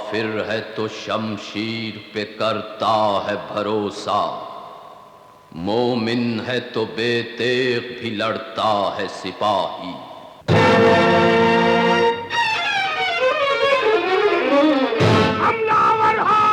काफिर है तो शमशीर पे करता है भरोसा, मोमिन है तो बेतेग भी लड़ता है सिपाही। हमलावर हो!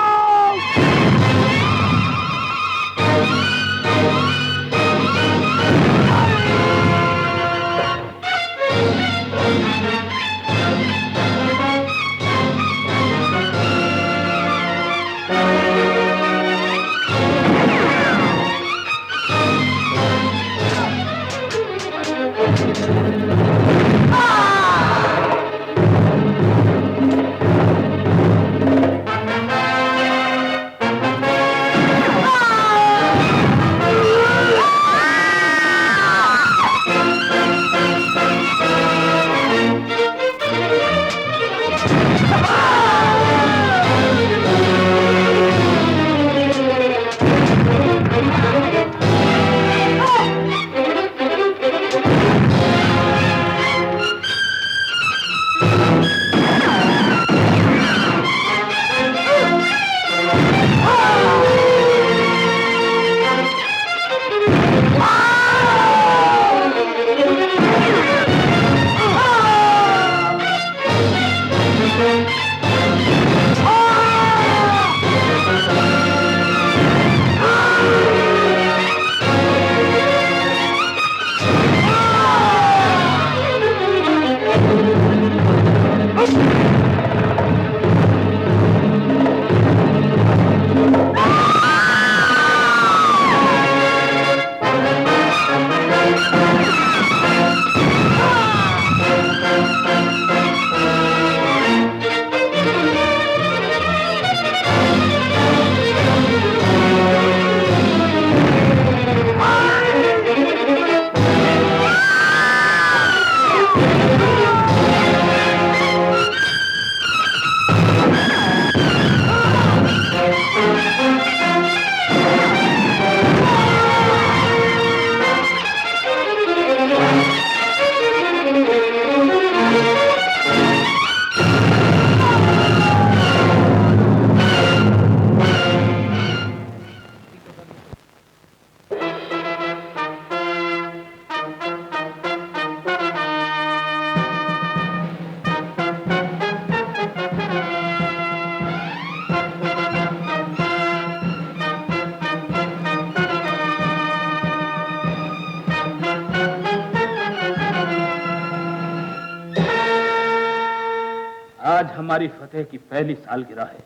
आज हमारी फतेह की पहली सालगिरह है।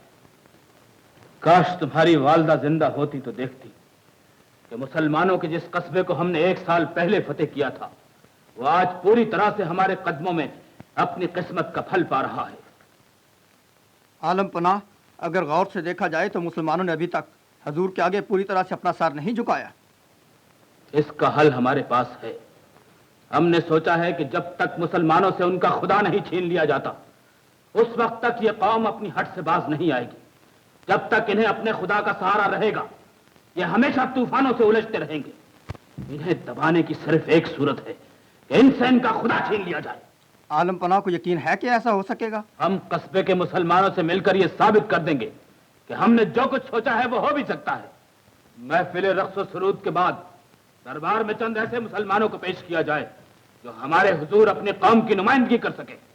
काश तुम्हारी वालदा जिंदा होती तो देखती कि मुसलमानों के जिस कस्बे को हमने 1 साल पहले फतेह किया था, वो आज पूरी तरह से हमारे कदमों में अपनी किस्मत का फल पा रहा है। आलम पनाह, अगर गौर से देखा जाए तो मुसलमानों ने अभी तक हजूर के आगे पूरी तरह से अपना सर नहीं झुकाया। इसका हल हमारे पास है। हमने सोचा है कि जब तक मुसलमानों से उनका खुदा नहीं छीन लिया जाता, उस वक्त तक ये कौम अपनी हट से बाज नहीं आएगी। जब तक इन्हें अपने खुदा का सहारा रहेगा, ये हमेशा तूफानों से उलझते रहेंगे। इन्हें दबाने की सिर्फ एक सूरत है कि इनसे इनका खुदा छीन लिया जाए। आलम पनाह को यकीन है कि ऐसा हो सकेगा? हम कस्बे के मुसलमानों से मिलकर यह साबित कर देंगे कि हमने जो कुछ सोचा है वो हो भी सकता है। महफिल रक्स व सुरूद के बाद दरबार में चंद ऐसे मुसलमानों को पेश किया जाए जो हमारे हुजूर अपने कौम की नुमाइंदगी कर सके।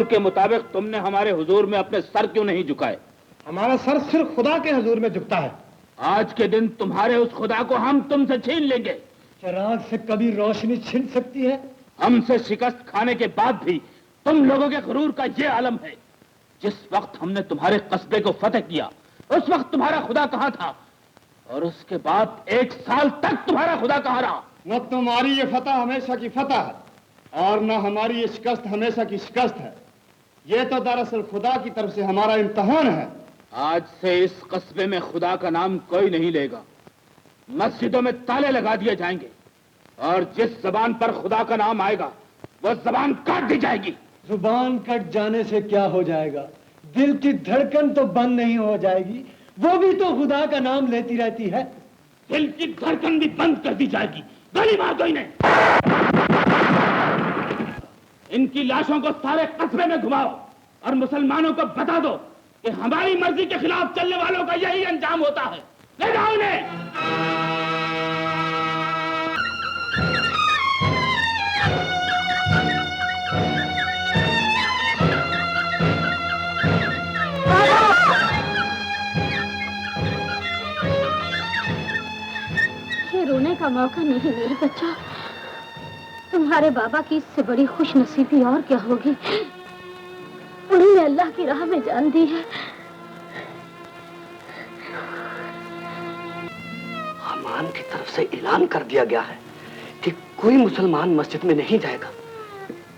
दस्तूर के मुताबिक तुमने हमारे हुजूर में अपने सर क्यों नहीं झुकाए? हमारा सर सिर्फ खुदा के हुजूर में झुकता है। आज के दिन तुम्हारे उस खुदा को हम तुमसे छीन लेंगे। चिराग से कभी रोशनी छिन सकती है? हमसे शिकस्त खाने के बाद भी तुम लोगों के गुरूर का ये आलम है। जिस वक्त हमने तुम्हारे कस्बे को फतेह किया उस वक्त तुम्हारा खुदा कहां था, और उसके बाद 1 साल तक तुम्हारा खुदा कहां रहा? न तुम्हारी ये फतह हमेशा की फतह है और न हमारी ये शिकस्त हमेशा की शिकस्त है। ये तो दरअसल खुदा की तरफ से हमारा इम्तिहान है। आज से इस कस्बे में खुदा का नाम कोई नहीं लेगा। मस्जिदों में ताले लगा दिए जाएंगे और जिस जबान पर खुदा का नाम आएगा वो जबान काट दी जाएगी। जुबान कट जाने से क्या हो जाएगा? दिल की धड़कन तो बंद नहीं हो जाएगी, वो भी तो खुदा का नाम लेती रहती है। दिल की धड़कन भी बंद कर दी जाएगी। गोली मार दो इन्हें। इनकी लाशों को सारे कस्बे में घुमाओ और मुसलमानों को बता दो कि हमारी मर्जी के खिलाफ चलने वालों का यही अंजाम होता है। ले जाओ इन्हें। ये रोने का मौका नहीं मेरे बच्चा। तुम्हारे बाबा की इससे बड़ी खुश नसीबी और क्या होगी। उन्होंने अल्लाह की राह में जान दी है। हमान की तरफ से ऐलान कर दिया गया है कि कोई मुसलमान मस्जिद में नहीं जाएगा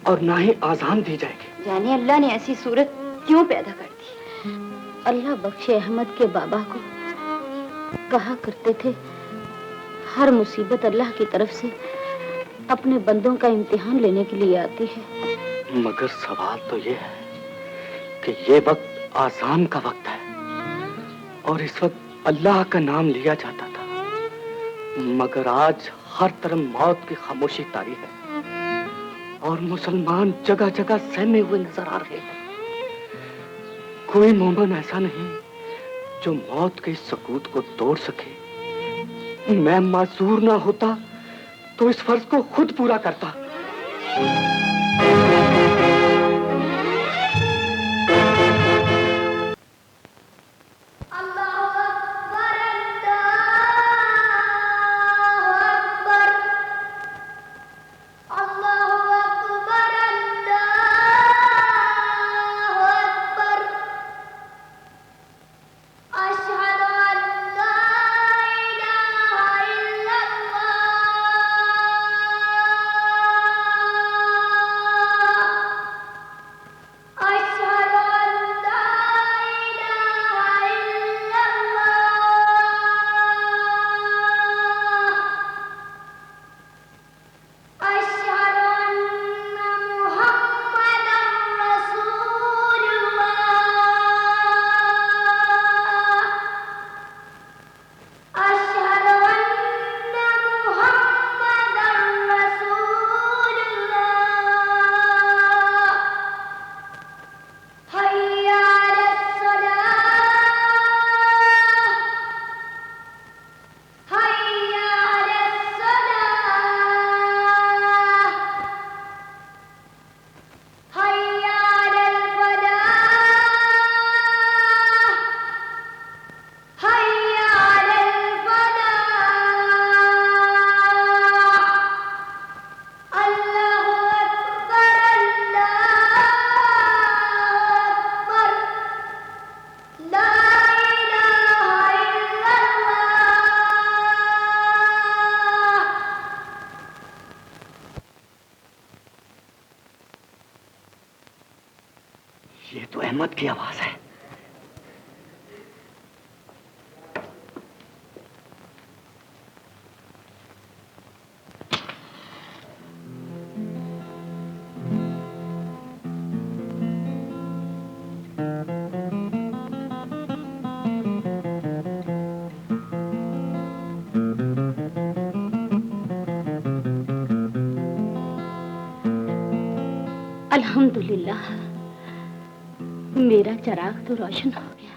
और ना ही आजान दी जाएगी। जाने अल्लाह ने ऐसी सूरत क्यों पैदा कर दी। अल्लाह बख्शे अहमद के बाबा को कहा करते थे, हर मुसीबत अल्लाह की तरफ से अपने बंदों का इम्तिहान लेने के लिए आती है। मगर सवाल तो ये है कि ये वक्त आजान का वक्त है और इस वक्त अल्लाह का नाम लिया जाता था, मगर आज हर तरफ मौत की खामोशी तारी है और मुसलमान जगह जगह सहमे हुए नजर आ रहे हैं। कोई मोमिन ऐसा नहीं जो मौत के इस सकूत को तोड़ सके। मैं माजूर ना होता तो इस फर्ज को खुद पूरा करता। ये तो अहमद की आवाज है। अल्हम्दुलिल्लाह, मेरा चिराग तो रोशन हो गया।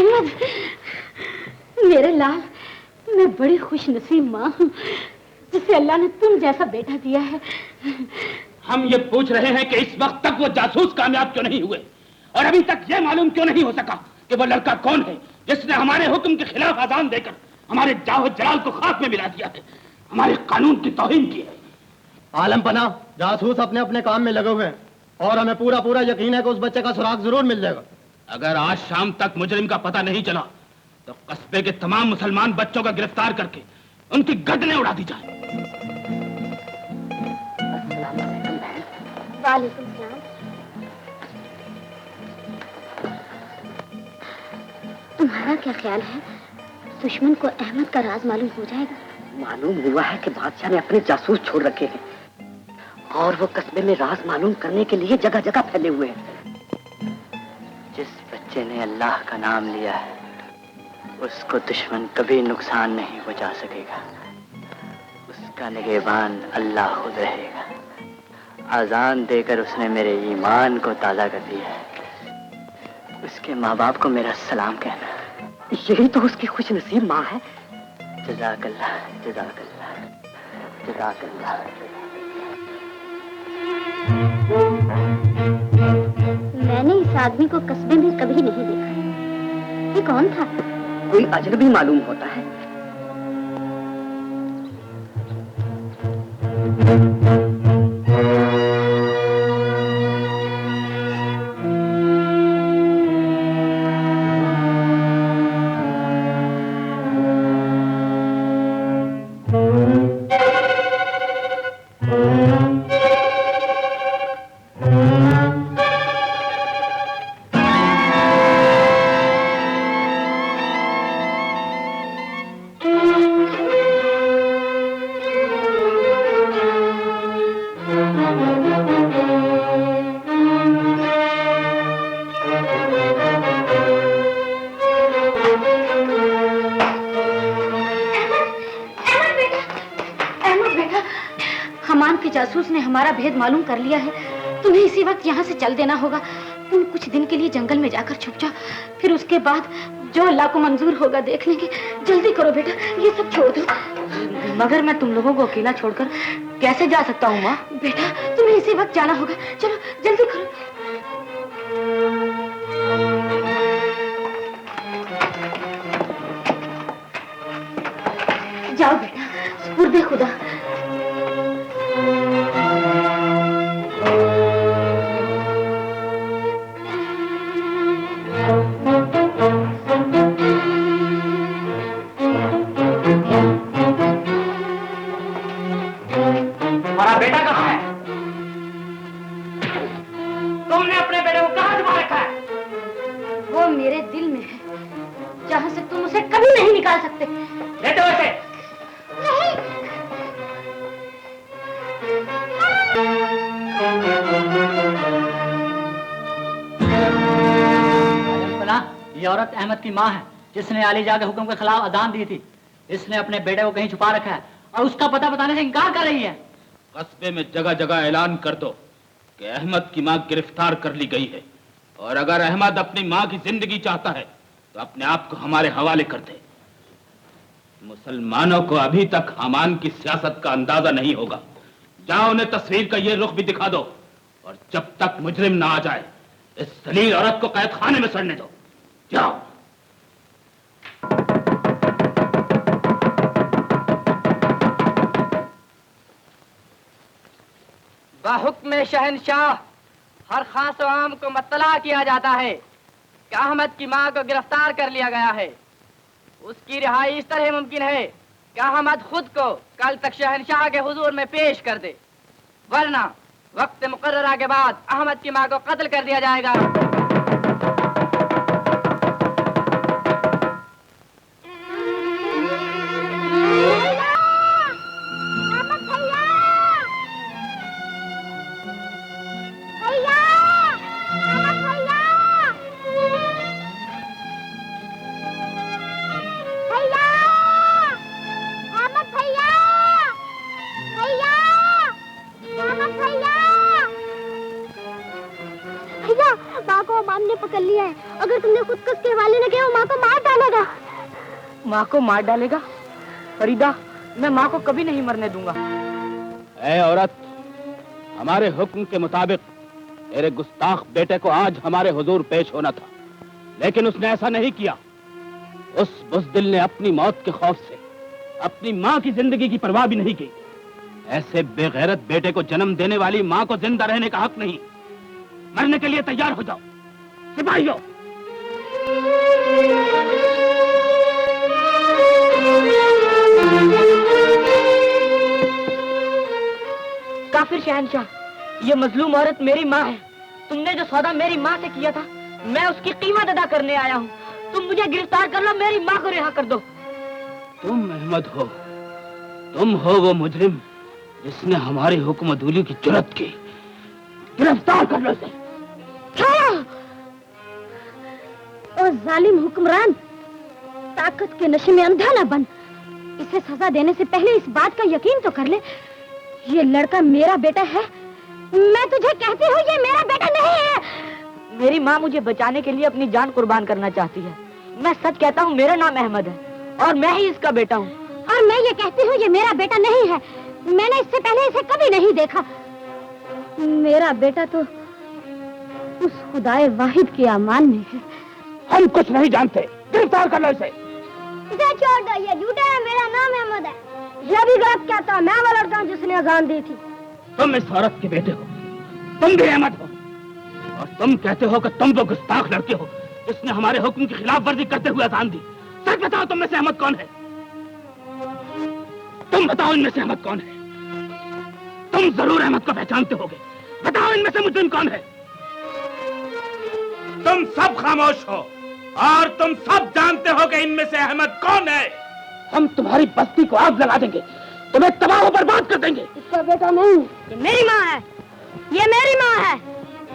अहमद, मेरे लाल, मैं बड़ी खुश नसीब माँ हूँ जिसे अल्लाह ने तुम जैसा बेटा दिया है। हम ये पूछ रहे हैं कि इस वक्त तक वो जासूस कामयाब क्यों नहीं हुए और अभी तक ये मालूम क्यों नहीं हो सका कि वो लड़का कौन है जिसने हमारे हुक्म के खिलाफ आजान देकर हमारे जाहो जलाल को खाक में मिला दिया है, हमारे कानून की तौहीन की है। आलम पना, जासूस अपने अपने काम में लगे हुए हैं और हमें पूरा पूरा यकीन है कि उस बच्चे का सुराग जरूर मिल जाएगा। अगर आज शाम तक मुजरिम का पता नहीं चला तो कस्बे के तमाम मुसलमान बच्चों का गिरफ्तार करके उनकी गर्दनें उड़ा दी जाए। वालेकुम सलाम। तुम्हारा क्या ख्याल है, दुश्मन को अहमद का राज मालूम हो जाएगा? मालूम हुआ है कि बादशाह ने अपने जासूस छोड़ रखे हैं और वो कस्बे में राज मालूम करने के लिए जगह जगह फैले हुए हैं। जिस बच्चे ने अल्लाह का नाम लिया है उसको दुश्मन कभी नुकसान नहीं पहुंचा सकेगा। उसका निगहबान अल्लाह खुद रहेगा। आजान देकर उसने मेरे ईमान को ताज़ा कर दिया है। उसके माँ बाप को मेरा सलाम कहना। यही तो उसकी खुश नसीब माँ है। जज़ाकल्लाह, जज़ाकल्लाह, जज़ाकल्लाह। मैंने इस आदमी को कस्बे में कभी नहीं देखा। ये कौन था? कोई अजनबी मालूम होता है। जासूस ने हमारा भेद मालूम कर लिया है। तुम्हें इसी वक्त यहाँ से चल देना होगा। तुम कुछ दिन के लिए जंगल में जाकर छुप जाओ, फिर उसके बाद जो अल्लाह को मंजूर होगा देख लेंगे। जल्दी करो बेटा, ये सब छोड़ दो। मगर मैं तुम लोगों को अकेला छोड़कर कैसे जा सकता हूँ माँ? बेटा तुम्हें इसी वक्त जाना होगा, चलो जल्दी करो। जाओ बेटा, सुपुर्दे खुदा। अहमद की माँ है जिसने अलीजा के हुक्म के खिलाफ अजान दी थी। इसने अपने बेटे को कहीं छुपा रखा है और उसका पता बताने से इनकार कर रही है। कस्बे में जगह जगह ऐलान कर दो कि अहमद की माँ गिरफ्तार कर ली गई है और अगर अहमद अपनी माँ की जिंदगी चाहता है तो अपने आप को हमारे हवाले कर दे। मुसलमानों को अभी तक हमान की सियासत का अंदाजा नहीं होगा। जाओ उन्हें तस्वीर का ये रुख भी दिखा दो और जब तक मुजरिम ना आ जाए इस जलील औरत को कैद खाने में सड़ने दो। जाओ। बाहुक्म शहनशाह हर खास आम को मुत्तला किया जाता है कि अहमद की मां को गिरफ्तार कर लिया गया है। उसकी रिहाई इस तरह मुमकिन है कि अहमद खुद को कल तक शहनशाह के हुजूर में पेश कर दे, वरना वक्त मुकर्ररा के बाद अहमद की मां को कत्ल कर दिया जाएगा। को बाप ने पकड़ लिया है। अगर तुमने खुद को उसके हवाले न किया, वो माँ को मार डालेगा। माँ को मार डालेगा? फरीदा, मैं माँ को कभी नहीं मरने दूंगा। ऐ औरत, हमारे हुक्म के मुताबिक तेरे गुस्ताख बेटे को आज हमारे हुजूर पेश होना था, लेकिन उसने ऐसा नहीं किया। उस बुज़दिल ने अपनी मौत के खौफ से अपनी माँ की जिंदगी की परवाह भी नहीं की। ऐसे बेगैरत बेटे को जन्म देने वाली माँ को जिंदा रहने का हक नहीं। मरने के लिए तैयार हो जाओ सिपाहियों। काफिर शहंशाह, ये मजलूम औरत मेरी माँ है। तुमने जो सौदा मेरी माँ से किया था, मैं उसकी कीमत अदा करने आया हूँ। तुम मुझे गिरफ्तार कर लो, मेरी माँ को रिहा कर दो। तुम अहमद हो, तुम हो वो मुजरिम जिसने हमारी हुक्म अदूली की जुर्रत की। गिरफ्तार कर लो इसे। ओ जालिम हुक्मरान, ताकत के नशे में अंधा न बन। इसे सजा देने से पहले इस बात का यकीन तो कर ले, ये लड़का मेरा बेटा है। मैं तुझे कहती हूँ, ये मेरा बेटा नहीं है। मेरी माँ मुझे बचाने के लिए अपनी जान कुर्बान करना चाहती है। मैं सच कहता हूँ, मेरा नाम अहमद है और मैं ही इसका बेटा हूँ। और मैं ये कहती हूँ, ये मेरा बेटा नहीं है। मैंने इससे पहले इसे कभी नहीं देखा। मेरा बेटा तो उस खुदाए वाहिद के अमान में है। हम कुछ नहीं जानते, गिरफ्तार कर लो इसे। इसे छोड़ दो, ये झूठा है। मेरा नाम अहमद है। ये भी गलत कहता है। मैं वो लड़का हूँ जिसने अजान दी थी। तुम इस औरत के बेटे हो, तुम भी अहमद हो, और तुम कहते हो कि तुम वो गुस्ताख लड़के हो जिसने हमारे हुक्म की खिलाफ वर्जी करते हुए अजान दी। सच बताओ, तुम में से अहमद कौन है? तुम बताओ, इनमें से अहमद कौन है? तुम जरूर अहमद को पहचानते होगे। बताओ, इनमें से मुजरिम कौन है? तुम सब खामोश हो और तुम सब जानते हो कि इनमें से अहमद कौन है। हम तुम्हारी बस्ती को आग लगा देंगे, तुम्हें तबाह और बर्बाद कर देंगे। इसका बेटा नहीं, ये मेरी माँ है। ये मेरी माँ है।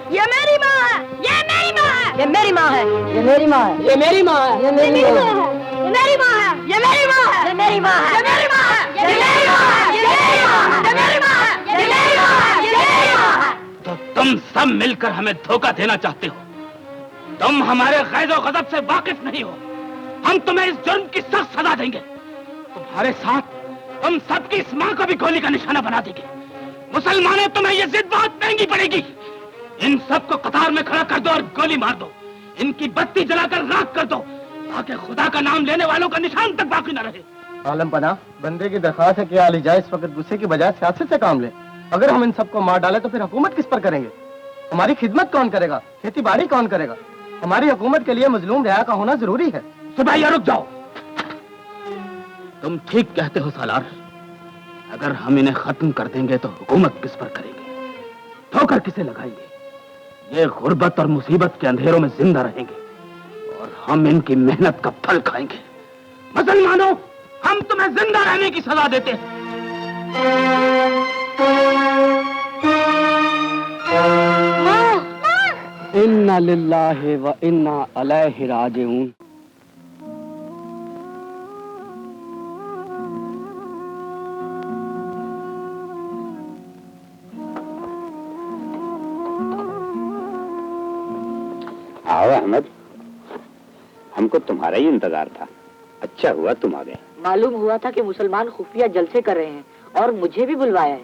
ये मेरी माँ है। ये मेरी माँ है। ये मेरी माँ है। ये मेरी माँ है। ये मेरी माँ है। ये मेरी माँ है। ये मेरी माँ है। ये मेरी माँ है। ये मेरी माँ है। ये मेरी माँ है। ये मेरी माँ है। ये मेरी माँ है। ये मेरी माँ है। ये मेरी माँ है। ये मेरी माँ है। तो तुम सब मिलकर हमें धोखा देना चाहते हो। तुम हमारे गैज़ो गज़ब से वाकिफ नहीं हो। हम तुम्हें इस जुर्म की सख्त सजा देंगे। तुम्हारे साथ हम सबकी इस माँ को भी गोली का निशाना बना देंगे। मुसलमानों, तुम्हें ये जिद बहुत महंगी पड़ेगी। इन सबको कतार में खड़ा कर दो और गोली मार दो। इनकी बत्ती जलाकर राख कर दो, ताकि खुदा का नाम लेने वालों का निशान तक बाकी न रहे। आलम पना, बंदे की दरखास्त है कि अली जाए इस वक्त गुस्से की बजाय सियासत से काम ले। अगर हम इन सबको मार डाले तो फिर हुकूमत किस पर करेंगे? हमारी खिदमत कौन करेगा? खेती बाड़ी कौन करेगा? हमारी हुकूमत के लिए मजलूम रिया का होना जरूरी है। सिपाहिया, रुक जाओ। तुम ठीक कहते हो सालार। अगर हम इन्हें खत्म कर देंगे तो हुकूमत किस पर करेंगे? ठोकर किसे लगाएंगे? ये गुर्बत और मुसीबत के अंधेरों में जिंदा रहेंगे और हम इनकी मेहनत का फल खाएंगे। मुसलमानों, हम तुम्हें जिंदा रहने की सजा देते हैं। इन्ना लिल्लाहि व इन्ना अलैहि राजिऊन। आओ अहमद, हमको तुम्हारा ही इंतजार था। अच्छा हुआ तुम आ गए। मालूम हुआ था कि मुसलमान खुफिया जलसे कर रहे हैं और मुझे भी बुलवाया है।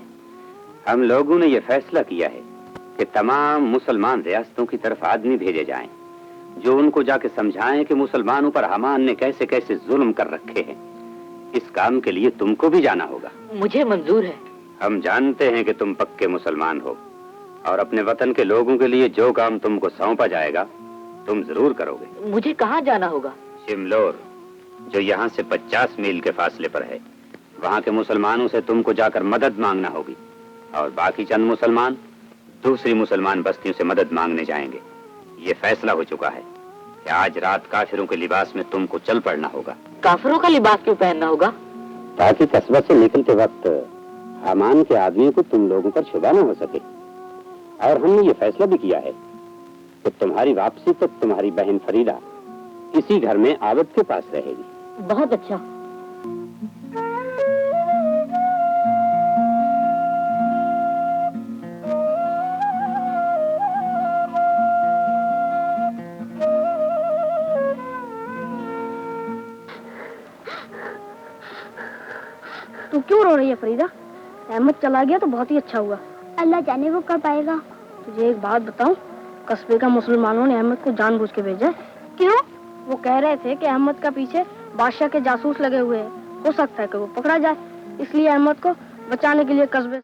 हम लोगों ने यह फैसला किया है कि तमाम मुसलमान रियासतों की तरफ आदमी भेजे जाएं, जो उनको जाके समझाएं कि मुसलमानों पर हमान ने कैसे कैसे जुल्म कर रखे हैं। इस काम के लिए तुमको भी जाना होगा। मुझे मंजूर है। हम जानते हैं कि तुम पक्के मुसलमान हो और अपने वतन के लोगों के लिए जो काम तुमको सौंपा जाएगा तुम जरूर करोगे। मुझे कहाँ जाना होगा? शिमलोर, जो यहाँ से 50 मील के फासले पर है। वहाँ के मुसलमानों से तुमको जाकर मदद मांगना होगी और बाकी चंद मुसलमान दूसरी मुसलमान बस्तियों से मदद मांगने जाएंगे। ये फैसला हो चुका है कि आज रात काफिरों के लिबास में तुमको चल पड़ना होगा। काफिरों का लिबास क्यों पहनना होगा? ताकि कस्बा से निकलते वक्त हामान के आदमियों को तुम लोगों पर शुबा न हो सके। और हमने ये फैसला भी किया है कि तुम्हारी वापसी तक तुम्हारी बहन फरीदा इसी घर में आबद के पास रहेगी। बहुत अच्छा। तू क्यों रो रही है फरीदा? अहमद चला गया तो बहुत ही अच्छा हुआ। अल्लाह जाने वो कब आएगा। तुझे एक बात बताऊं, कस्बे का मुसलमानों ने अहमद को जानबूझ के भेजा है। क्यों? वो कह रहे थे कि अहमद का पीछे बादशाह के जासूस लगे हुए हैं, हो सकता है कि वो पकड़ा जाए, इसलिए अहमद को बचाने के लिए कस्बे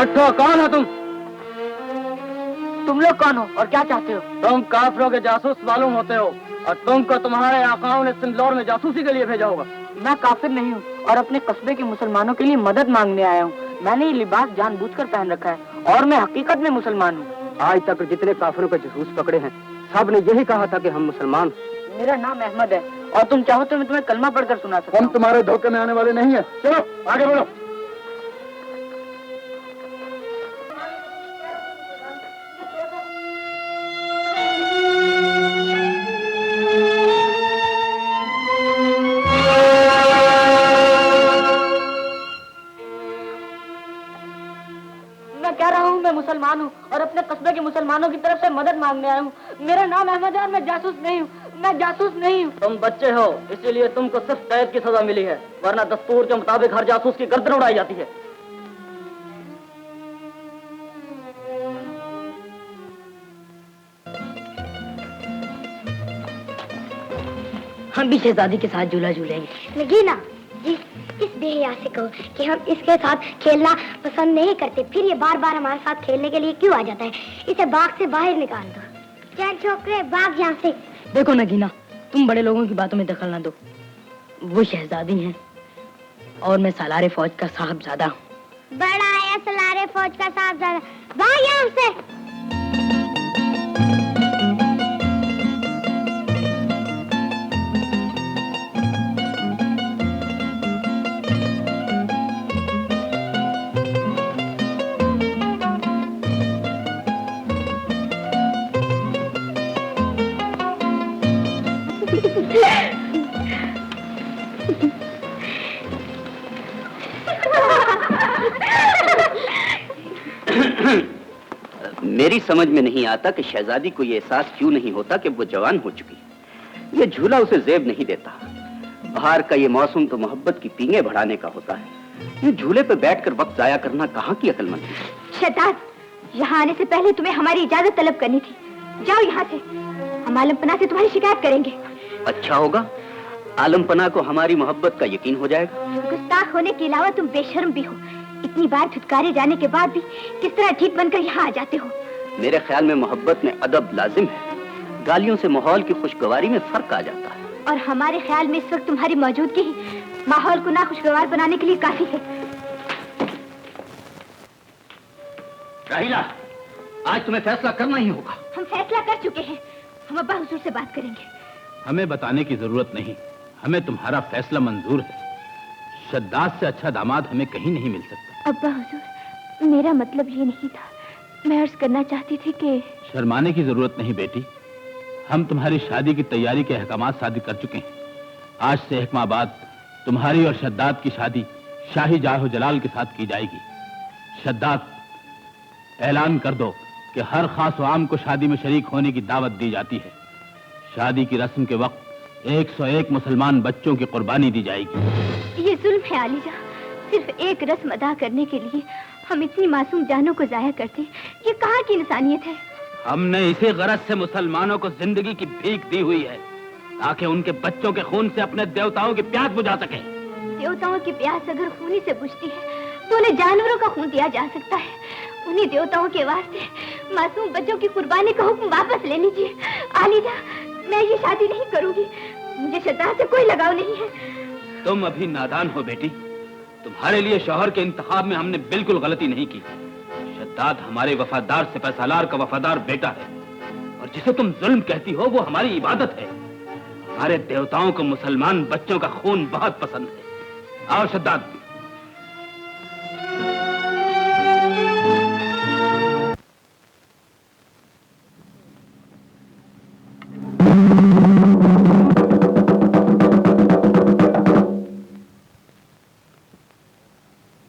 उठो, कौन हो तुम? तुम लोग कौन हो और क्या चाहते हो? तुम काफिरों के जासूस मालूम होते हो और तुमको तुम्हारे आकाओं ने सिंदौर में जासूसी के लिए भेजा होगा। मैं काफिर नहीं हूँ और अपने कस्बे के मुसलमानों के लिए मदद मांगने आया हूँ। मैंने ये लिबास जानबूझकर पहन रखा है और मैं हकीकत में मुसलमान हूँ। आज तक जितने काफिरों के जासूस पकड़े हैं, सब ने यही कहा था कि हम मुसलमान। मेरा नाम अहमद है और तुम चाहो तो मैं तुम्हें कलमा पढ़कर सुना सकता हम हूँ। तुम्हारे धोखे में आने वाले नहीं है। चलो आगे बढ़ो। मुसलमान हूँ और अपने कस्बे के मुसलमानों की तरफ से मदद मांगने आया हूँ। मेरा नाम अहमद है और मैं जासूस नहीं हूँ। मैं जासूस नहीं हूँ। तुम बच्चे हो, इसीलिए तुमको सिर्फ कैद की सजा मिली है, वरना दस्तूर के मुताबिक हर जासूस की गर्दन उड़ाई जाती है। हम भी शहजादी के साथ झूला झूलेंगे। नगीना जी, इस बेहया से कहो कि हम इसके साथ खेलना पसंद नहीं करते, फिर ये बार बार हमारे साथ खेलने के लिए क्यों आ जाता है? इसे बाग से बाहर निकाल दो। चल छोकरे, भाग यहाँ से। देखो नगीना, तुम बड़े लोगों की बातों में दखल न दो। वो शहजादी हैं और मैं सालारे फौज का साहबजादा हूँ। बड़ा है सालारे फौज का साहबजादा, भाग यहाँ से। मेरी समझ में नहीं आता कि शहजादी को यह एहसास क्यों नहीं होता कि वो जवान हो चुकी है। ये झूला उसे जेब नहीं देता। बाहर का ये मौसम तो मोहब्बत की पींगे बढ़ाने का होता है। ये झूले पे बैठकर वक्त जाया करना कहाँ की अक्लमंदी है। शैतान, यहाँ आने से पहले तुम्हें हमारी इजाजत तलब करनी थी। जाओ यहाँ से, हम आलमपना से तुम्हारी शिकायत करेंगे। अच्छा होगा, आलमपना को हमारी मोहब्बत का यकीन हो जाएगा। गुस्ताख होने के अलावा तुम बेशर्म भी हो। इतनी बार धुतकारे जाने के बाद भी किस तरह ठीक बनकर यहाँ आ जाते हो? मेरे ख्याल में मोहब्बत में अदब लाजिम है। गालियों से माहौल की खुशगवारी में फर्क आ जाता है। और हमारे ख्याल में इस वक्त तुम्हारी मौजूदगी ही माहौल को ना खुशगवार बनाने के लिए काफी है। राहिला, आज तुम्हें फैसला करना ही होगा। हम फैसला कर चुके हैं। हम अब्बा हुजूर से बात करेंगे। हमें बताने की जरूरत नहीं, हमें तुम्हारा फैसला मंजूर है। शद्दाद से अच्छा दामाद हमें कहीं नहीं मिल सकता। अब्बा हुजूर, मेरा मतलब ये नहीं था। मैं अर्ज करना चाहती थी कि... शर्माने की जरूरत नहीं बेटी, हम तुम्हारी शादी की तैयारी के अहकामात शादी कर चुके हैं। आज से 1 माह बाद तुम्हारी और शद्दाद की शादी शाही जाहो जलाल के साथ की जाएगी। शद्दाद, ऐलान कर दो कि हर खास व आम को शादी में शरीक होने की दावत दी जाती है। शादी की रस्म के वक्त 101 मुसलमान बच्चों की कुर्बानी दी जाएगी। ये जुल्म है आलीजा। सिर्फ एक रस्म अदा करने के लिए हम इतनी मासूम जानों को जाया करते, ये कहाँ की इंसानियत है? हमने इसी गरज से मुसलमानों को जिंदगी की भीख दी हुई है, ताकि उनके बच्चों के खून से अपने देवताओं की प्यास बुझा सके। देवताओं की प्यास अगर खूनी से बुझती है तो उन्हें जानवरों का खून दिया जा सकता है। उन्हीं देवताओं के वास्ते मासूम बच्चों की कुर्बानी का हुक्म वापस ले लीजिए। आलीजा, मैं ये शादी नहीं करूंगी। मुझे शद्दाद से कोई लगाव नहीं है। तुम अभी नादान हो बेटी। तुम्हारे लिए शौहर के इंतखाब में हमने बिल्कुल गलती नहीं की। शद्दाद हमारे वफादार सिपहसालार का वफादार बेटा है, और जिसे तुम जुल्म कहती हो वो हमारी इबादत है। हमारे देवताओं को मुसलमान बच्चों का खून बहुत पसंद है। आओ शद्दाद।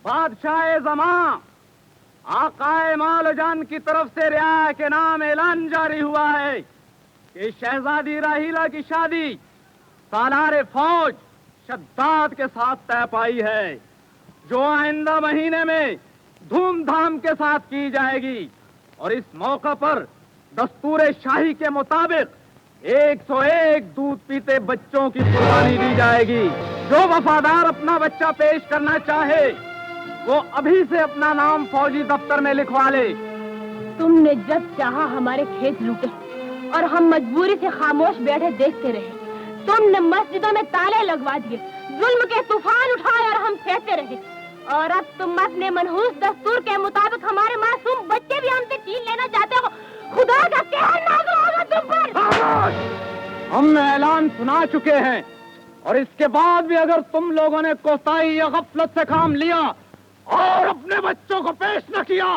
बादशाह ज़मां आकाए मालजान की तरफ से रियाया के नाम ऐलान जारी हुआ है कि शहजादी राहीला की शादी सालार फौज शद्दाद के साथ तय पाई है, जो आइंदा महीने में धूमधाम के साथ की जाएगी। और इस मौका पर दस्तूर शाही के मुताबिक 101 दूध पीते बच्चों की कुर्बानी दी जाएगी। जो वफादार अपना बच्चा पेश करना चाहे वो अभी से अपना नाम फौजी दफ्तर में लिखवा ले। तुमने जब चाहा हमारे खेत लूटे और हम मजबूरी से खामोश बैठे देखते रहे। तुमने मस्जिदों में ताले लगवा दिए, जुल्म के तूफान उठाए और हम सहते रहे। और अब तुम अपने मनहूस दस्तूर के मुताबिक हमारे मासूम बच्चे भी हमसे छीन लेना चाहते हो। खुदा का कहर नाज़िल होगा तुम पर। हम ऐलान सुना चुके हैं, और इसके बाद भी अगर तुम लोगों ने कोताही या गफलत से काम लिया और अपने बच्चों को पेश न किया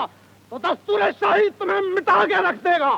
तो दस्तूर शाही तुम्हें मिटा के रख देगा।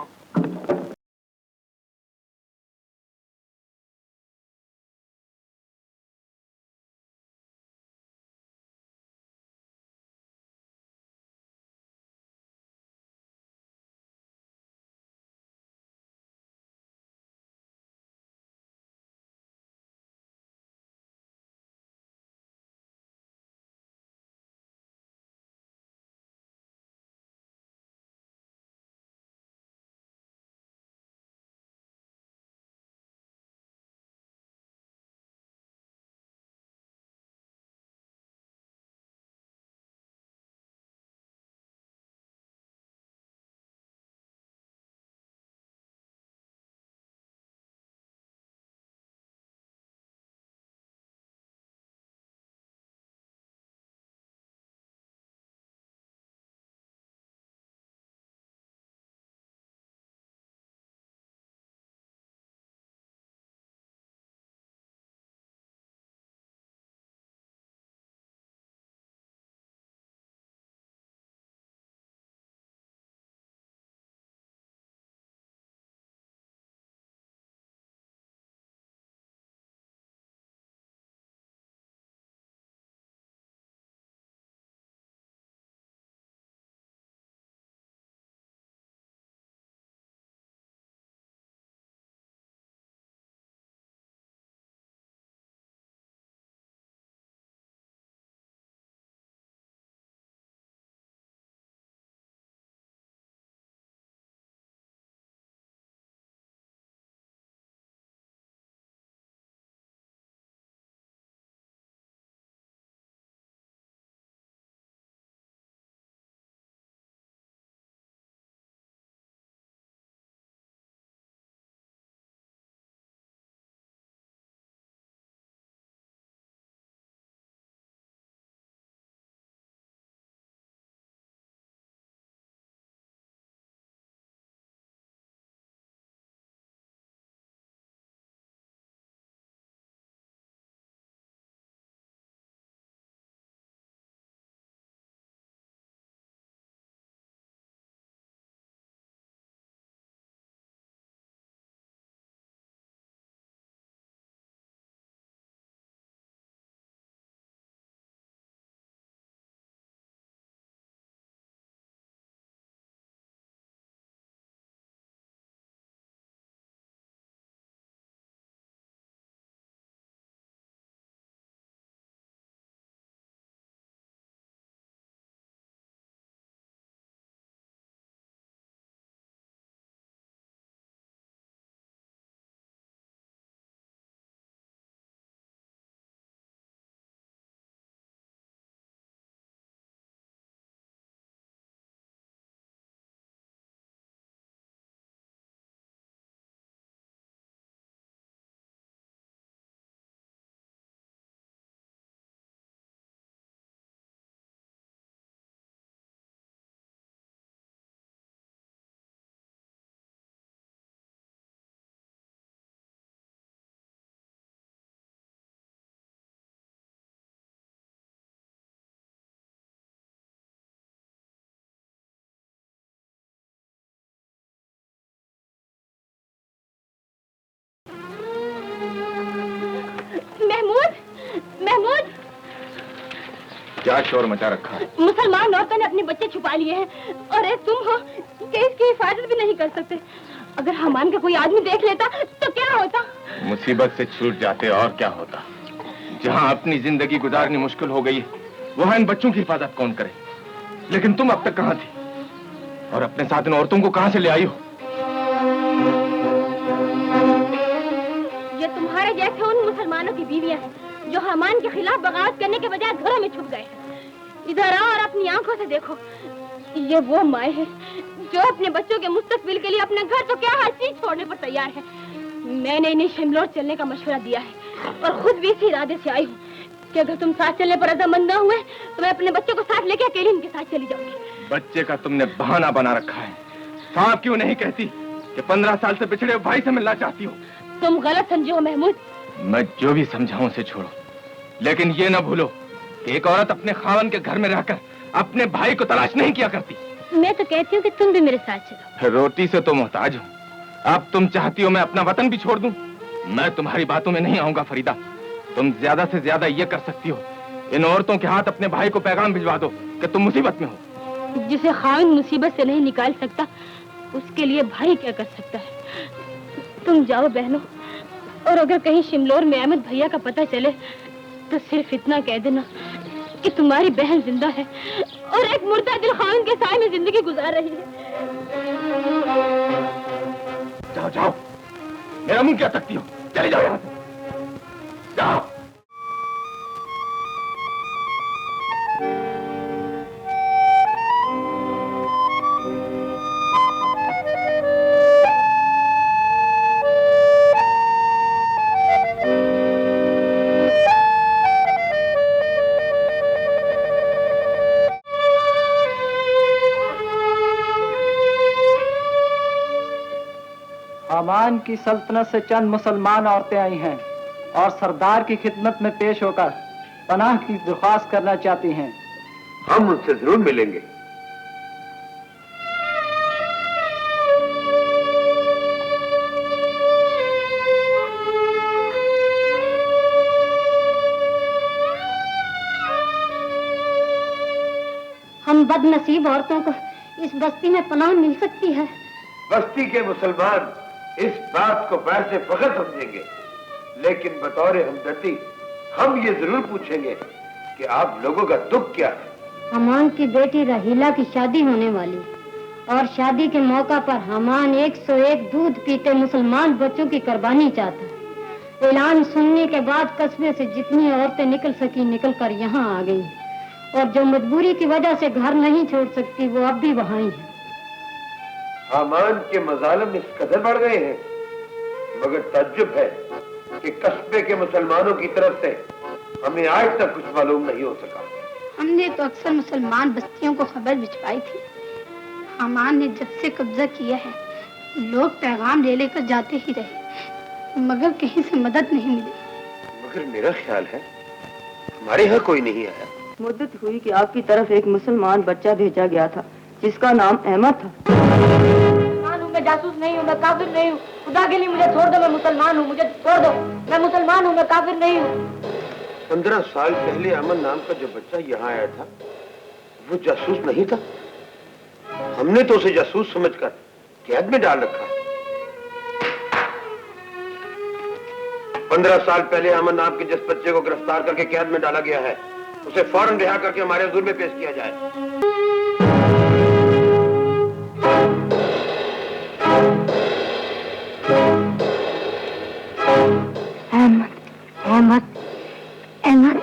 क्या शोर मचा रखा है? मुसलमान औरतों ने अपने बच्चे छुपा लिए हैं और एक तुम हो कि इसकी हिफाजत भी नहीं कर सकते। अगर हमान का कोई आदमी देख लेता तो क्या होता? मुसीबत से छूट जाते और क्या होता। जहाँ अपनी जिंदगी गुजारनी मुश्किल हो गई वहाँ इन बच्चों की हिफाजत कौन करे। लेकिन तुम अब तक कहाँ थी और अपने साथ इन औरतों को कहाँ से ले आई हो? ये तुम्हारे जैसे उन मुसलमानों की बीवियां हैं जो हमान के खिलाफ बगावत करने के बजाय घरों में छुप गए हैं। इधर आओ और अपनी आंखों से देखो। ये वो माए हैं जो अपने बच्चों के मुस्तकबिल के लिए अपना घर तो क्या हर चीज छोड़ने पर तैयार है। मैंने इन्हें शिमलोर चलने का मशवरा दिया है और खुद भी इसी इरादे से आई हूँ कि अगर तुम साथ चलने पर रजामंद न हुए तो मैं अपने बच्चे को साथ लेके अकेले इनके साथ चली जाऊंगी। बच्चे का तुमने बहाना बना रखा है। साहब क्यों नहीं कहती कि 15 साल से बिछड़े भाई से मिलना चाहती हो? तुम गलत समझे हो महमूद। मैं जो भी समझाऊं उसे छोड़ो, लेकिन ये न भूलो कि एक औरत अपने खावन के घर में रहकर अपने भाई को तलाश नहीं किया करती। मैं तो कहती हूँ कि तुम भी मेरे साथ चलो। रोटी से तो मोहताज हूँ, अब तुम चाहती हो मैं अपना वतन भी छोड़ दूं? मैं तुम्हारी बातों में नहीं आऊंगा फरीदा। तुम ज्यादा से ज्यादा ये कर सकती हो, इन औरतों के हाथ अपने भाई को पैगाम भिजवा दो कि तुम मुसीबत में हो। जिसे खाविंद मुसीबत से नहीं निकाल सकता उसके लिए भाई क्या कर सकता है। तुम जाओ बहनों, और अगर कहीं शिमलोर में अहमद भैया का पता चले तो सिर्फ इतना कह देना कि तुम्हारी बहन जिंदा है और एक मुर्दा दिल खाविंद के साए में जिंदगी गुजार रही है। जाओ जाओ, मेरा मुंह क्या तकती हो? चले जाओ यहाँ से, जाओ। हमान की सल्तनत से चंद मुसलमान औरतें आई हैं और सरदार की खिदमत में पेश होकर पनाह की दरख्वास्त करना चाहती हैं। हम उनसे जरूर मिलेंगे। हम बदनसीब औरतों को इस बस्ती में पनाह मिल सकती है। बस्ती के मुसलमान इस बात को वैसे फख्र समझेंगे, लेकिन बतौर हमदर्दी हम ये जरूर पूछेंगे कि आप लोगों का दुख क्या है। हमान की बेटी रहीला की शादी होने वाली और शादी के मौका पर हमान 101 दूध पीते मुसलमान बच्चों की कुर्बानी चाहता है। ऐलान सुनने के बाद कस्बे से जितनी औरतें निकल सकी निकल कर यहाँ आ गई और जो मजबूरी की वजह से घर नहीं छोड़ सकती वो अब भी वहाँ ही है। हमान के मजालिम इस कदर बढ़ गए हैं, मगर तज्जुब है कि कस्बे के मुसलमानों की तरफ से हमें आज तक कुछ मालूम नहीं हो सका। हमने तो अक्सर मुसलमान बस्तियों को खबर भिजवाई थी। हमान ने जब से कब्जा किया है लोग पैगाम ले लेकर जाते ही रहे, मगर कहीं से मदद नहीं मिली। मगर मेरा ख्याल है हमारे यहाँ कोई नहीं आया। मुद्दत हुई कि आपकी तरफ एक मुसलमान बच्चा भेजा गया था जिसका नाम अहमद था। मुसलमान हूँ, मैं जासूस नहीं हूँ, मैं काफिर नहीं हूँ। खुदा के लिए मुझे छोड़ दो, मैं मुसलमान हूँ, मुझे छोड़ दो। मैं मुसलमान हूँ, मैं काफिर नहीं हूँ। 15 साल पहले अमन नाम का जो बच्चा यहाँ आया था वो जासूस नहीं था। हमने तो उसे जासूस समझकर कैद में डाल रखा। 15 साल पहले अमन नाम के जिस बच्चे को गिरफ्तार करके कैद में डाला गया है उसे फौरन रिहा करके हमारे हुजूर में पेश किया जाए। अहमद, अहमद, अहमद।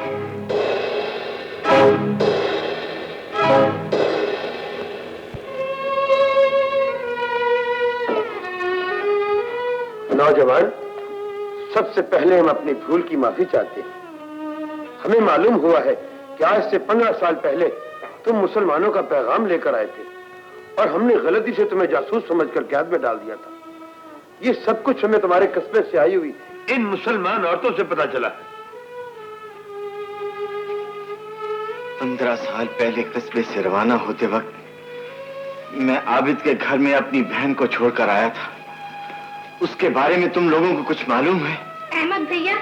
नौजवान, सबसे पहले हम अपनी भूल की माफी चाहते हैं। हमें मालूम हुआ है कि आज से 15 साल पहले तुम मुसलमानों का पैगाम लेकर आए थे और हमने गलती से तुम्हें जासूस समझकर कैद में डाल दिया था। ये सब कुछ हमें तुम्हारे कस्बे से आई हुई इन मुसलमान औरतों से पता चला। 15 साल पहले कस्बे से रवाना होते वक्त मैं आबिद के घर में अपनी बहन को छोड़कर आया था। उसके बारे में तुम लोगों को कुछ मालूम है? अहमद भैया,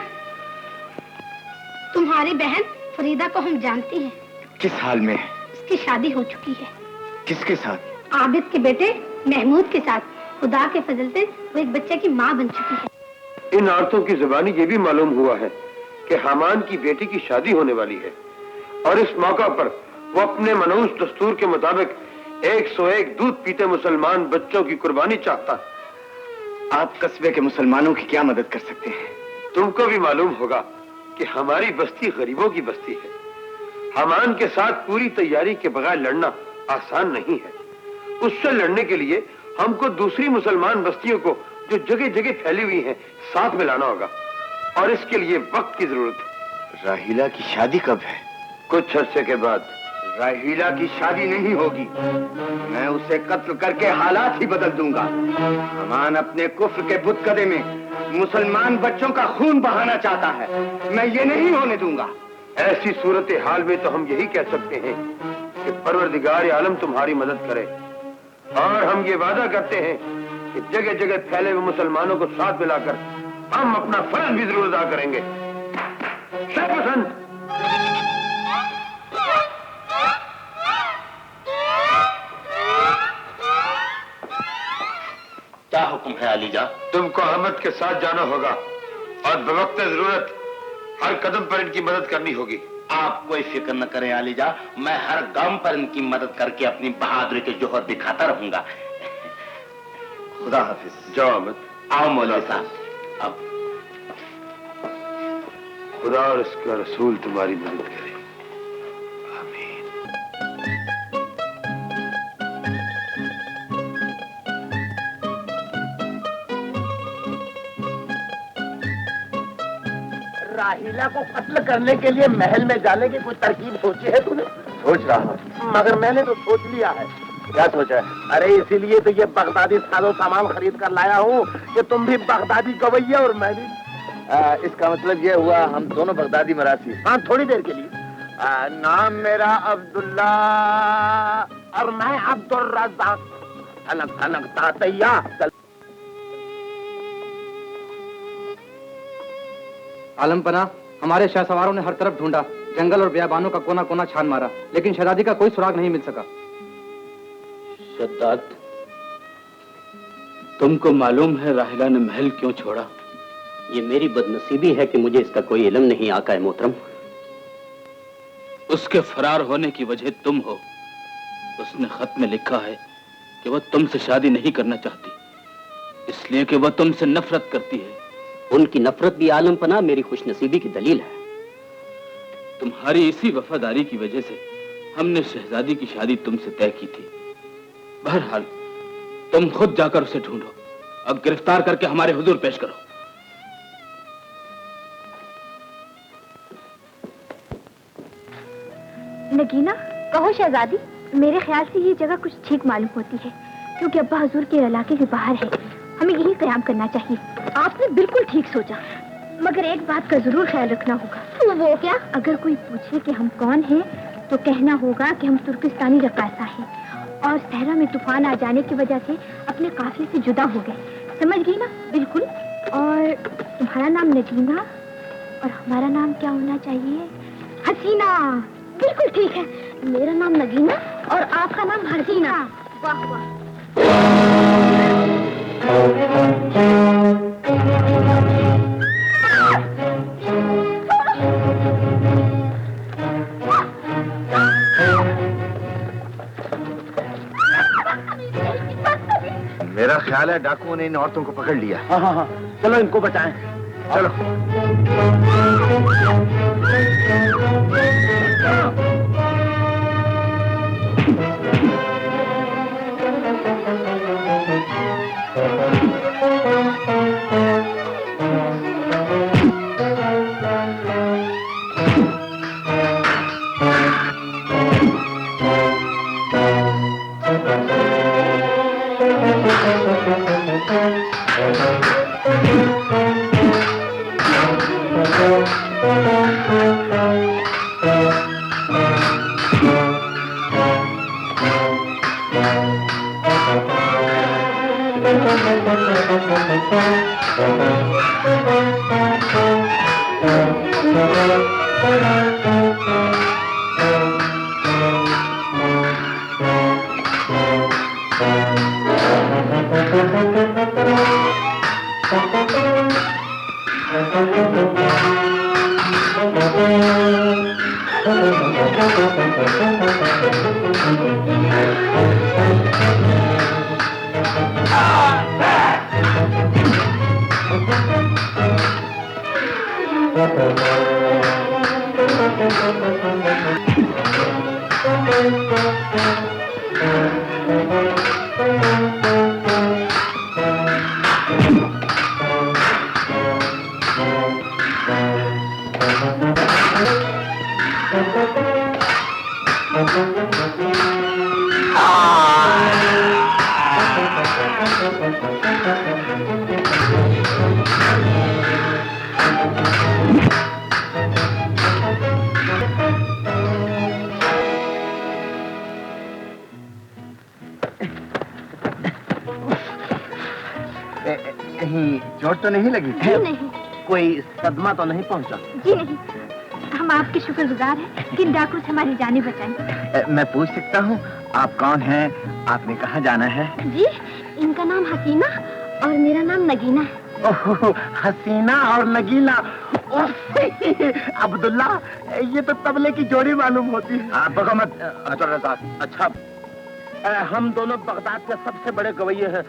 तुम्हारी बहन फरीदा को हम जानती हैं। किस हाल में है? उसकी शादी हो चुकी है। किसके साथ? आबिद के बेटे महमूद के साथ। खुदा के फजल से वो एक बच्चे की माँ बन चुकी है। इन औरतों की जुबानी ये भी मालूम हुआ है कि हामान की बेटी की शादी होने वाली है और इस मौका पर वो अपने मनहूस दस्तूर के मुताबिक 101 दूध पीते मुसलमान बच्चों की कुर्बानी चाहता है। आप कस्बे के मुसलमानों की क्या मदद कर सकते हैं? तुमको भी मालूम होगा कि हमारी बस्ती गरीबों की बस्ती है। हामान के साथ पूरी तैयारी के बगैर लड़ना आसान नहीं है। उससे लड़ने के लिए हमको दूसरी मुसलमान बस्तियों को जो जगह जगह फैली हुई हैं साथ में लाना होगा और इसके लिए वक्त की जरूरत है। राहीला की शादी कब है? कुछ अरसे के बाद। राहीला की शादी नहीं होगी। मैं उसे कत्ल करके हालात ही बदल दूंगा। हामान अपने कुफ्र के बुतकदे में मुसलमान बच्चों का खून बहाना चाहता है। मैं ये नहीं होने दूंगा। ऐसी सूरत हाल में तो हम यही कह सकते हैं कि परवरदिगार आलम तुम्हारी मदद करे और हम ये वादा करते हैं कि जगह जगह फैले हुए मुसलमानों को साथ मिलाकर हम अपना फर्ज भी जरूर अदा करेंगे। क्या हुक्म है अलीजा? तुमको अहमद के साथ जाना होगा और बवक्त जरूरत हर कदम पर इनकी मदद करनी होगी। आप कोई फिक्र न करें अलीजा, मैं हर गम पर इनकी मदद करके अपनी बहादुरी के जोहर दिखाता रहूंगा। खुदा हाफिज। जाओ अहमद। आओ मौलवी साहब। अब खुदा और इसका रसूल तुम्हारी मदद करे। राहीला को कत्ल करने के लिए महल में जाने की कोई तरकीब सोची है तूने? सोच रहा हूँ। मगर मैंने तो सोच लिया है। क्या सोचा है? अरे इसीलिए तो ये बगदादी साजो सामान खरीद कर लाया हूँ कि तुम भी बगदादी गवैया और मैं भी। इसका मतलब ये हुआ हम दोनों बगदादी मरासी। हाँ, थोड़ी देर के लिए। नाम मेरा अब्दुल्ला और मैं अब्दुल रज़्ज़ाक। थनक थनक तातैया। आलमपना, हमारे शहसवारों ने हर तरफ ढूंढा, जंगल और बियाबानों का कोना कोना छान मारा, लेकिन शहजादी का कोई सुराग नहीं मिल सका। शद्दाद, तुमको मालूम है राहिला ने महल क्यों छोड़ा? ये मेरी बदनसीबी है कि मुझे इसका कोई इल्म नहीं आका है मोहतरम। उसके फरार होने की वजह तुम हो। उसने खत में लिखा है कि वह तुमसे शादी नहीं करना चाहती, इसलिए कि वह तुमसे नफरत करती है। उनकी नफरत भी आलमपना मेरी खुशनसीबी की दलील है। तुम्हारी इसी वफादारी की वजह से हमने शहजादी की शादी तुमसे तय की थी। बहरहाल तुम खुद जाकर उसे ढूंढो, अब गिरफ्तार करके हमारे हुजूर पेश करो। नगीना, कहो शहजादी। मेरे ख्याल से ये जगह कुछ ठीक मालूम होती है, क्योंकि अब्बा हुजूर के इलाके से बाहर है। हमें यही कयाम करना चाहिए। आपने बिल्कुल ठीक सोचा, मगर एक बात का जरूर ख्याल रखना होगा। वो क्या? अगर कोई पूछे कि हम कौन हैं, तो कहना होगा कि हम तुर्किस्तानी रकासा हैं और सहरा में तूफान आ जाने की वजह से अपने काफिले से जुदा हो गए। समझ गई ना? बिल्कुल। और तुम्हारा नाम नगीना और हमारा नाम क्या होना चाहिए? हसीना। बिल्कुल ठीक है। मेरा नाम नगीना और आपका नाम हसीना। वाह वाह। मेरा ख्याल है डाकुओं ने इन औरतों को पकड़ लिया। हाँ हाँ हाँ, चलो इनको बचाएं। चलो। कहीं चोट तो नहीं लगी? जी नहीं। कोई सदमा तो नहीं पहुंचा? जी नहीं, हम आपके शुक्रगुजार हैं कि डाकू से हमारी जानें बचाई। मैं पूछ सकता हूँ आप कौन हैं? आपने कहाँ जाना है? जी, इनका नाम हसीना और मेरा नाम नगीना है। ओह, हसीना और नगीना। अब्दुल्ला, ये तो तबले की जोड़ी मालूम होती है। आप बको मत अब्दुल रज़ाक। अच्छा, हम दोनों बगदाद के सबसे बड़े गवैये हैं,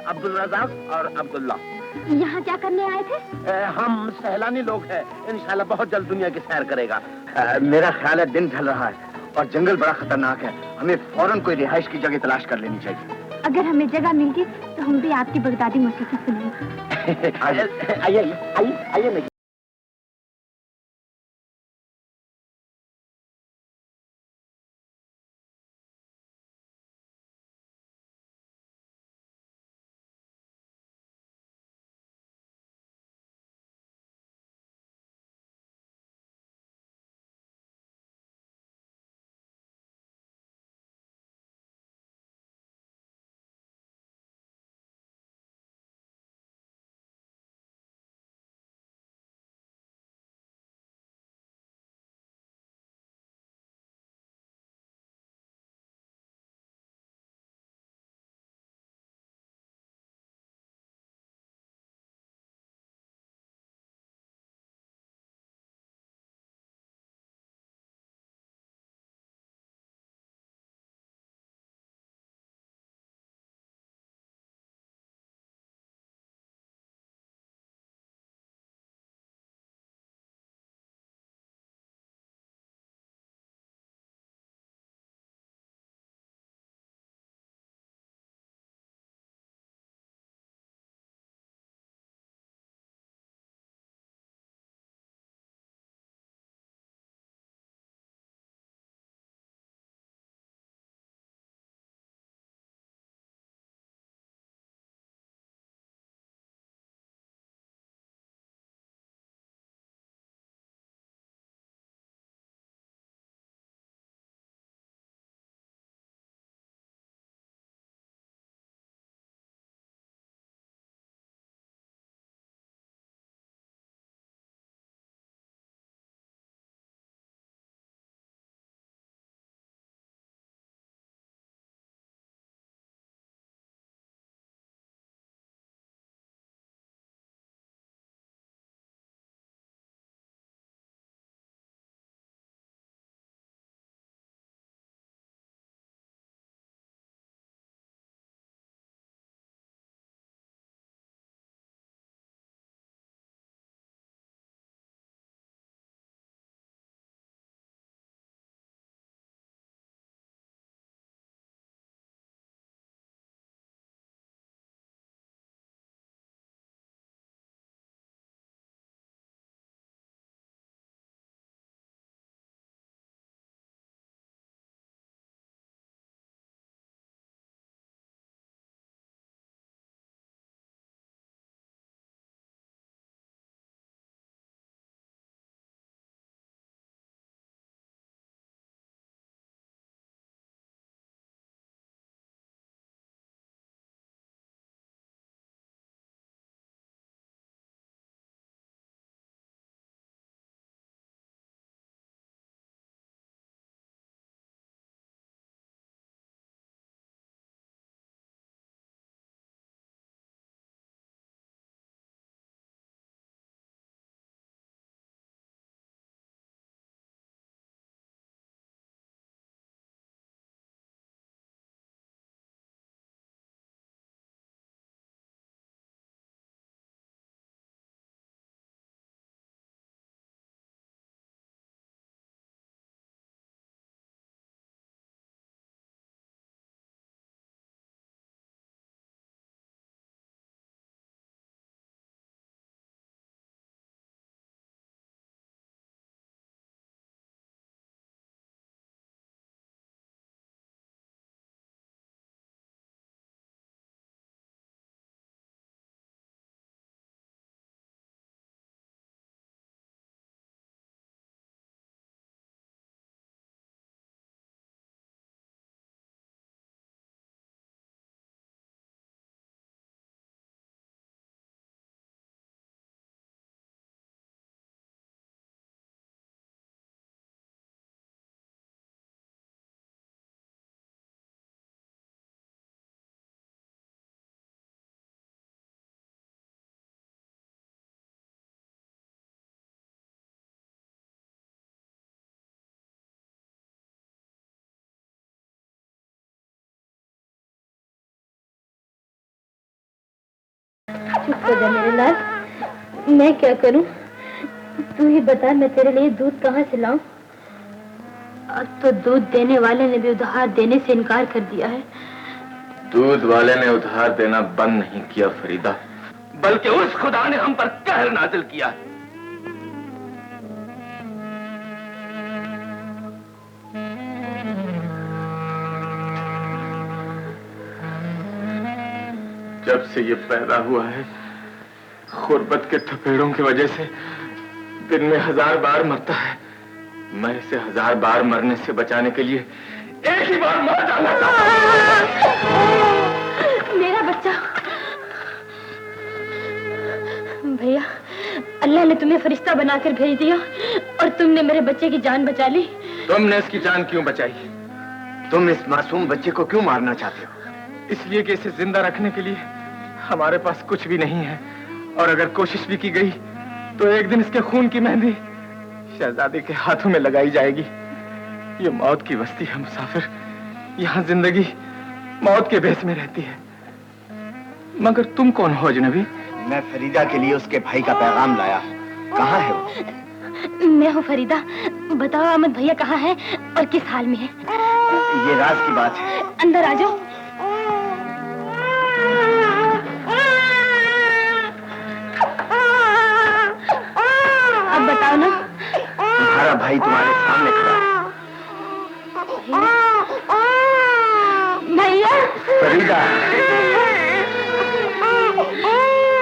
अब्दुल रज़ाक और अब्दुल्ला। यहाँ क्या करने आए थे? हम सैलानी लोग हैं, इंशाल्लाह बहुत जल्द दुनिया की सैर करेगा। मेरा ख्याल है दिन ढल रहा है और जंगल बड़ा खतरनाक है, हमें फौरन कोई रिहाइश की जगह तलाश कर लेनी चाहिए। अगर हमें जगह मिल गई तो हम भी आपकी बगदादी मौसीकी सुनेंगे। आइए आइए आइए। चुप हो जा मेरे लाल, मैं क्या करूं? तू ही बता, मैं तेरे लिए दूध कहाँ से लाऊं? अब तो दूध देने वाले ने भी उधार देने से इनकार कर दिया है। दूध वाले ने उधार देना बंद नहीं किया फरीदा, बल्कि उस खुदा ने हम पर कहर नाजिल किया। जब से ये पैदा हुआ है, गुर्बत के थपेड़ों की वजह से दिन में 1000 बार मरता है। मैं इसे 1000 बार मरने से बचाने के लिए एक ही बार मार डालना चाहता हूं। मेरा बच्चा। भैया, अल्लाह ने तुम्हें फरिश्ता बनाकर भेज दिया और तुमने मेरे बच्चे की जान बचा ली। तुमने इसकी जान क्यों बचाई? तुम इस मासूम बच्चे को क्यों मारना चाहते हो? इसलिए कि इसे जिंदा रखने के लिए हमारे पास कुछ भी नहीं है, और अगर कोशिश भी की गई तो एक दिन इसके खून की मेहंदी शहजादे के हाथों में लगाई जाएगी। ये मौत की बस्ती है मुसाफिर, यहाँ जिंदगी मौत के भेस में रहती है। मगर तुम कौन हो अजनबी? मैं फरीदा के लिए उसके भाई का पैगाम लाया। कहाँ है वो? मैं हूँ फरीदा। बताओ अहमद भैया कहाँ है और किस हाल में है? ये राज की बात है। अंदर आ जाओ। अब बताओ ना। तुम्हारा भाई तुम्हारे सामने खड़ा है। भैया। फरीदा।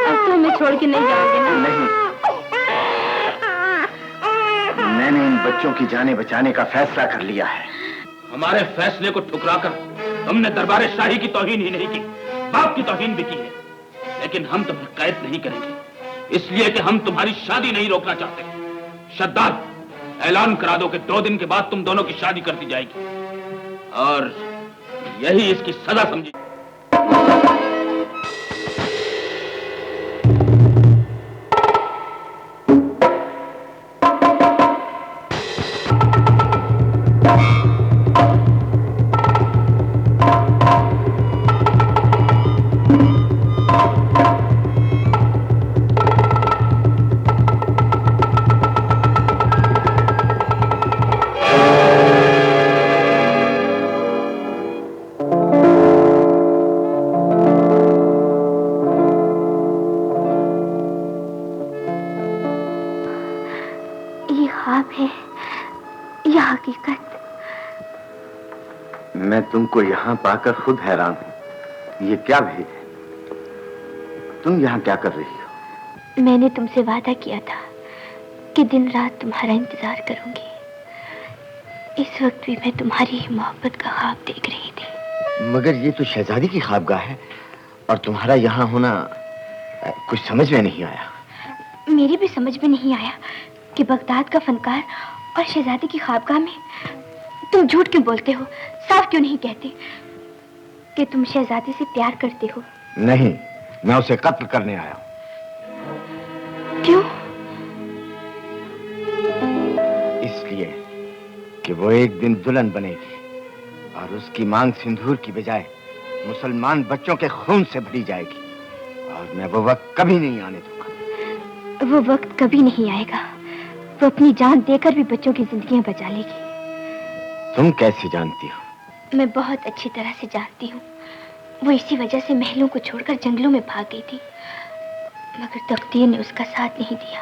अब तो हमें छोड़ के नहीं जाओगे ना? नहीं, मैंने इन बच्चों की जानें बचाने का फैसला कर लिया है। हमारे फैसले को ठुकराकर तुमने दरबार शाही की तौहीन ही नहीं की, बाप की तौहीन भी की है। लेकिन हम तुम्हें कैद नहीं करेंगे, इसलिए कि हम तुम्हारी शादी नहीं रोकना चाहते। शद्दाद, ऐलान करा दो कि 2 दिन के बाद तुम दोनों की शादी कर दी जाएगी, और यही इसकी सजा समझी। मैं तुमको यहाँ पाकर खुद हैरान हूँ। ये क्या भेद है? तुम यहाँ क्या कर रही हो? मैंने तुमसे वादा किया था कि दिन रात तुम्हारा इंतजार करूंगी। इस वक्त भी मैं तुम्हारी ही मोहब्बत का ख्वाब देख रही थी। मगर ये तो शहजादी की ख्वाबगाह है, और तुम्हारा यहाँ होना कुछ समझ में नहीं आया। मेरी भी समझ में नहीं आया कि बगदाद का फनकार और शहजादी की ख्वाबगाह में। तुम झूठ क्यों बोलते हो? साफ क्यों नहीं कहते कि तुम शहजादी से प्यार करते हो? नहीं, मैं उसे कत्ल करने आया हूं। क्यों? इसलिए कि वो एक दिन दुल्हन बनेगी और उसकी मांग सिंदूर की बजाय मुसलमान बच्चों के खून से भरी जाएगी, और मैं वो वक्त कभी नहीं आने दूंगा। वो वक्त कभी नहीं आएगा। वो अपनी जान देकर भी बच्चों की जिंदगियां बचा लेगी। तुम कैसे जानती हो? मैं बहुत अच्छी तरह से जानती हूँ। वो इसी वजह से महलों को छोड़कर जंगलों में भाग गई थी, मगर तकदीर ने उसका साथ नहीं दिया।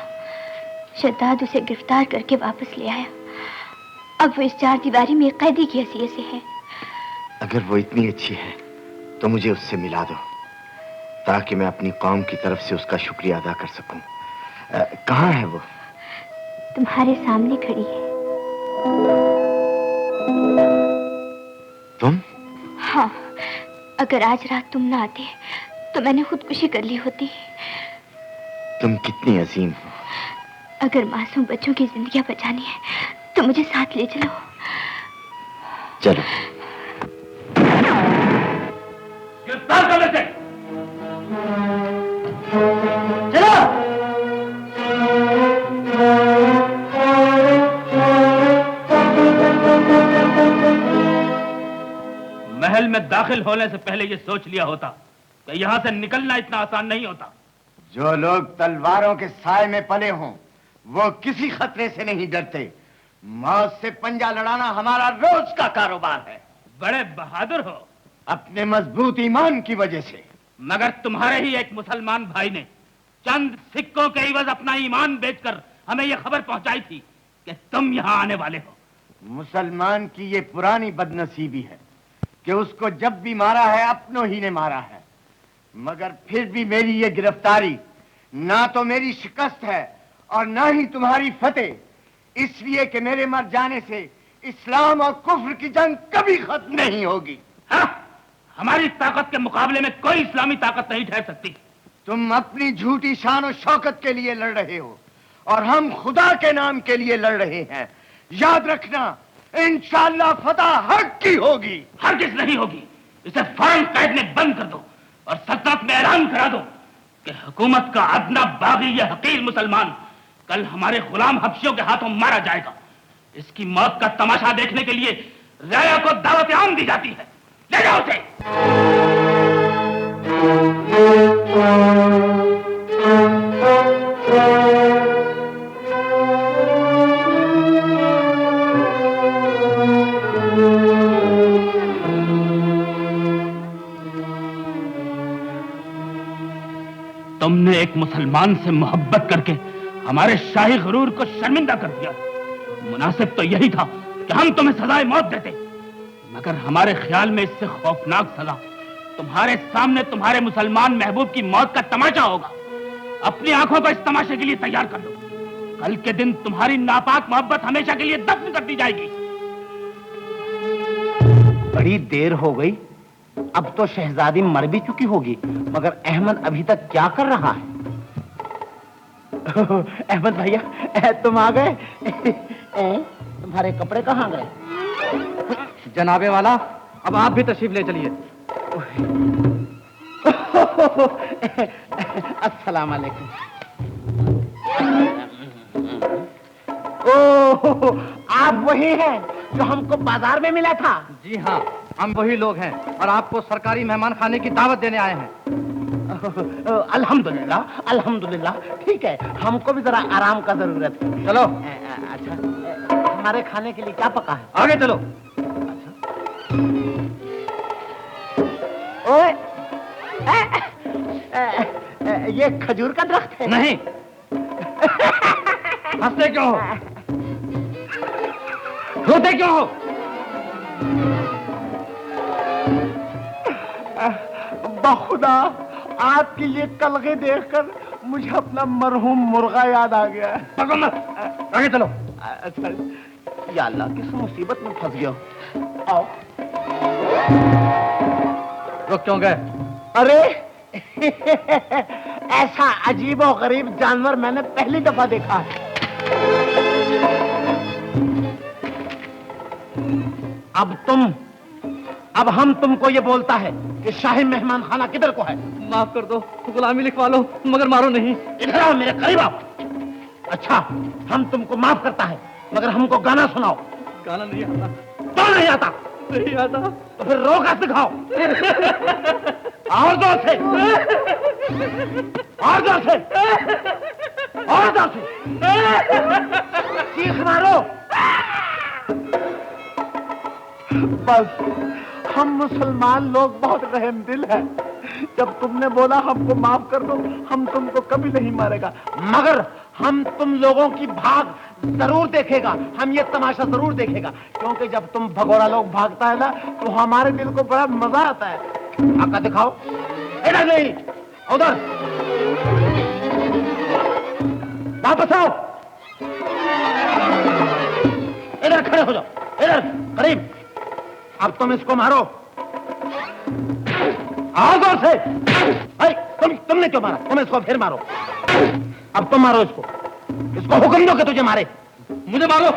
शद्दाद उसे गिरफ्तार करके वापस ले आया। अब वो इस 4 दीवारी में कैदी की हैसियत से है। अगर वो इतनी अच्छी है तो मुझे उससे मिला दो, ताकि मैं अपनी कौम की तरफ से उसका शुक्रिया अदा कर सकूं। कहाँ है वो? तुम्हारे सामने खड़ी है। तुम? हाँ, अगर आज रात तुम ना आते तो मैंने खुदकुशी कर ली होती। तुम कितनी अजीम हो। अगर मासूम बच्चों की जिंदगियां बचानी है तो मुझे साथ ले चलो। चलो। गिरफ्तार कर लेते। चलो। महल में दाखिल होने से पहले ये सोच लिया होता कि यहाँ से निकलना इतना आसान नहीं होता। जो लोग तलवारों के साए में पले हों, वो किसी खतरे से नहीं डरते। मौत से पंजा लड़ाना हमारा रोज का कारोबार है। बड़े बहादुर हो। अपने मजबूत ईमान की वजह से। मगर तुम्हारे ही एक मुसलमान भाई ने चंद सिक्कों के इवज अपना ईमान बेचकर हमें यह खबर पहुंचाई थी कि तुम यहाँ आने वाले हो। मुसलमान की ये पुरानी बदनसीबी है कि उसको जब भी मारा है अपनों ही ने मारा है। मगर फिर भी मेरी ये गिरफ्तारी ना तो मेरी शिकस्त है और ना ही तुम्हारी फतेह, इसलिए कि मेरे मर जाने से इस्लाम और कुफ्र की जंग कभी खत्म नहीं होगी। हाँ, हमारी ताकत के मुकाबले में कोई इस्लामी ताकत नहीं ठहर सकती। तुम अपनी झूठी शान और शौकत के लिए लड़ रहे हो और हम खुदा के नाम के लिए लड़ रहे हैं। याद रखना, इंशाअल्लाह फतह हक की होगी। हरगिज़ नहीं होगी। इसे फौरन कैद में बंद कर दो और सल्तनत में ऐलान करा दो कि हुकूमत का अदना बागी यह हकीर मुसलमान कल हमारे गुलाम हबशियों के हाथों मारा जाएगा। इसकी मौत का तमाशा देखने के लिए राया को दावत आम दी जाती है। ले जाओ उसे। तुमने एक मुसलमान से मोहब्बत करके हमारे शाही गुरूर को शर्मिंदा कर दिया। मुनासिब तो यही था कि हम तुम्हें सजाए मौत देते, मगर हमारे ख्याल में इससे खौफनाक सजा तुम्हारे सामने तुम्हारे मुसलमान महबूब की मौत का तमाशा होगा। अपनी आंखों को इस तमाशे के लिए तैयार कर लो। कल के दिन तुम्हारी नापाक मोहब्बत हमेशा के लिए दफन कर दी जाएगी। बड़ी देर हो गई, अब तो शहजादी मर भी चुकी होगी, मगर अहमद अभी तक क्या कर रहा है? अहमद भैया, तुम आ गए? तुम्हारे कपड़े कहाँ गए? जनाबे वाला, अब आप भी तशरीफ ले चलिए। अस्सलाम वालेकुम। ओह, आप वही हैं जो हमको बाजार में मिला था? जी हाँ, हम वही लोग हैं और आपको सरकारी मेहमान खाने की दावत देने आए हैं। अल्हम्दुलिल्लाह, अल्हम्दुलिल्लाह। ठीक है, हमको भी जरा आराम का जरूरत है। चलो। अच्छा, हमारे खाने के लिए क्या पका है? आगे चलो। ओए, ये खजूर का दरख्त है? नहीं। हंसते क्यों हो? रोते क्यों हो? बखुदा, आपकी ये कलगे देखकर मुझे अपना मरहूम मुर्गा याद आ गया। आगे चलो। अच्छा, या अल्लाह, किस मुसीबत में फंस गया। आओ। रुक क्यों गए? अरे ऐसा अजीब और गरीब जानवर मैंने पहली दफा देखा है। अब हम तुमको ये बोलता है कि शाही मेहमान खाना किधर को है? माफ कर दो, गुलामी लिखवा लो, मगर मारो नहीं। इधर आओ मेरे करीब आओ। अच्छा, हम तुमको माफ करता है, मगर हमको गाना सुनाओ। गाना नहीं आता। क्यों नहीं आता? नहीं आता। तो फिर रो का सिखाओ। और जोर से, और जोर से, और जोर से चीख मारो। बस, हम मुसलमान लोग बहुत रहमदिल हैं। जब तुमने बोला हमको माफ कर दो, हम तुमको कभी नहीं मारेगा, मगर हम तुम लोगों की भाग जरूर देखेगा। हम ये तमाशा जरूर देखेगा, क्योंकि जब तुम भगोड़ा लोग भागता है ना, तो हमारे दिल को बड़ा मजा आता है। आका दिखाओ। इधर नहीं, उधर। वापस आओ। इधर खड़े हो जाओ, इधर करीब। अब तुम इसको मारो। आओ जोर से। तुमने क्यों मारा? तुम इसको फिर मारो। अब तुम मारो इसको। इसको हुक्म दो कि तुझे मारे। मुझे मारो।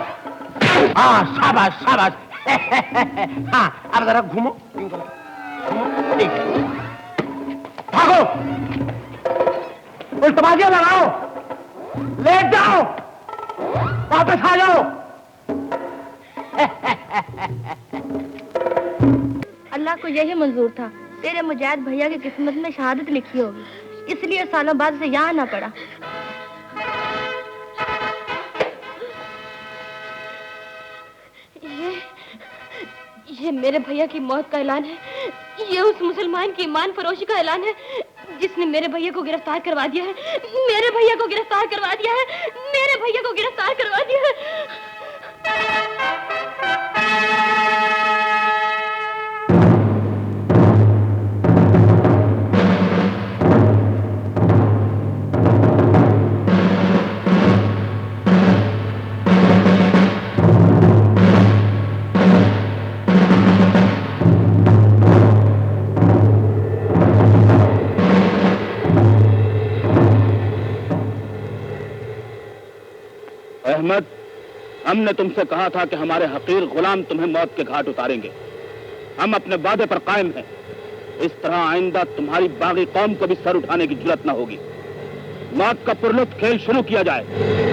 हाँ, शाबाश शाबाश। हाँ, अब जरा घूमो। ठीक है, भागो, उल्टबाजियां लगाओ, लेट जाओ, वापस आ जाओ। अल्लाह को यही मंजूर था तेरे मुजाहिद भैया की किस्मत में शहादत लिखी होगी, इसलिए सालों बाद से यहाँ ना पड़ा। ये मेरे भैया की मौत का ऐलान है। ये उस मुसलमान की ईमान फरोशी का ऐलान है जिसने मेरे भैया को गिरफ्तार करवा दिया है। मेरे भैया को गिरफ्तार करवा दिया है। मेरे भैया को गिरफ्तार करवा दिया है। अहमद, हमने तुमसे कहा था कि हमारे हकीर गुलाम तुम्हें मौत के घाट उतारेंगे। हम अपने वादे पर कायम हैं। इस तरह आइंदा तुम्हारी बागी कौम को भी सर उठाने की जरूरत न होगी। मौत का पुरलुत्फ खेल शुरू किया जाए।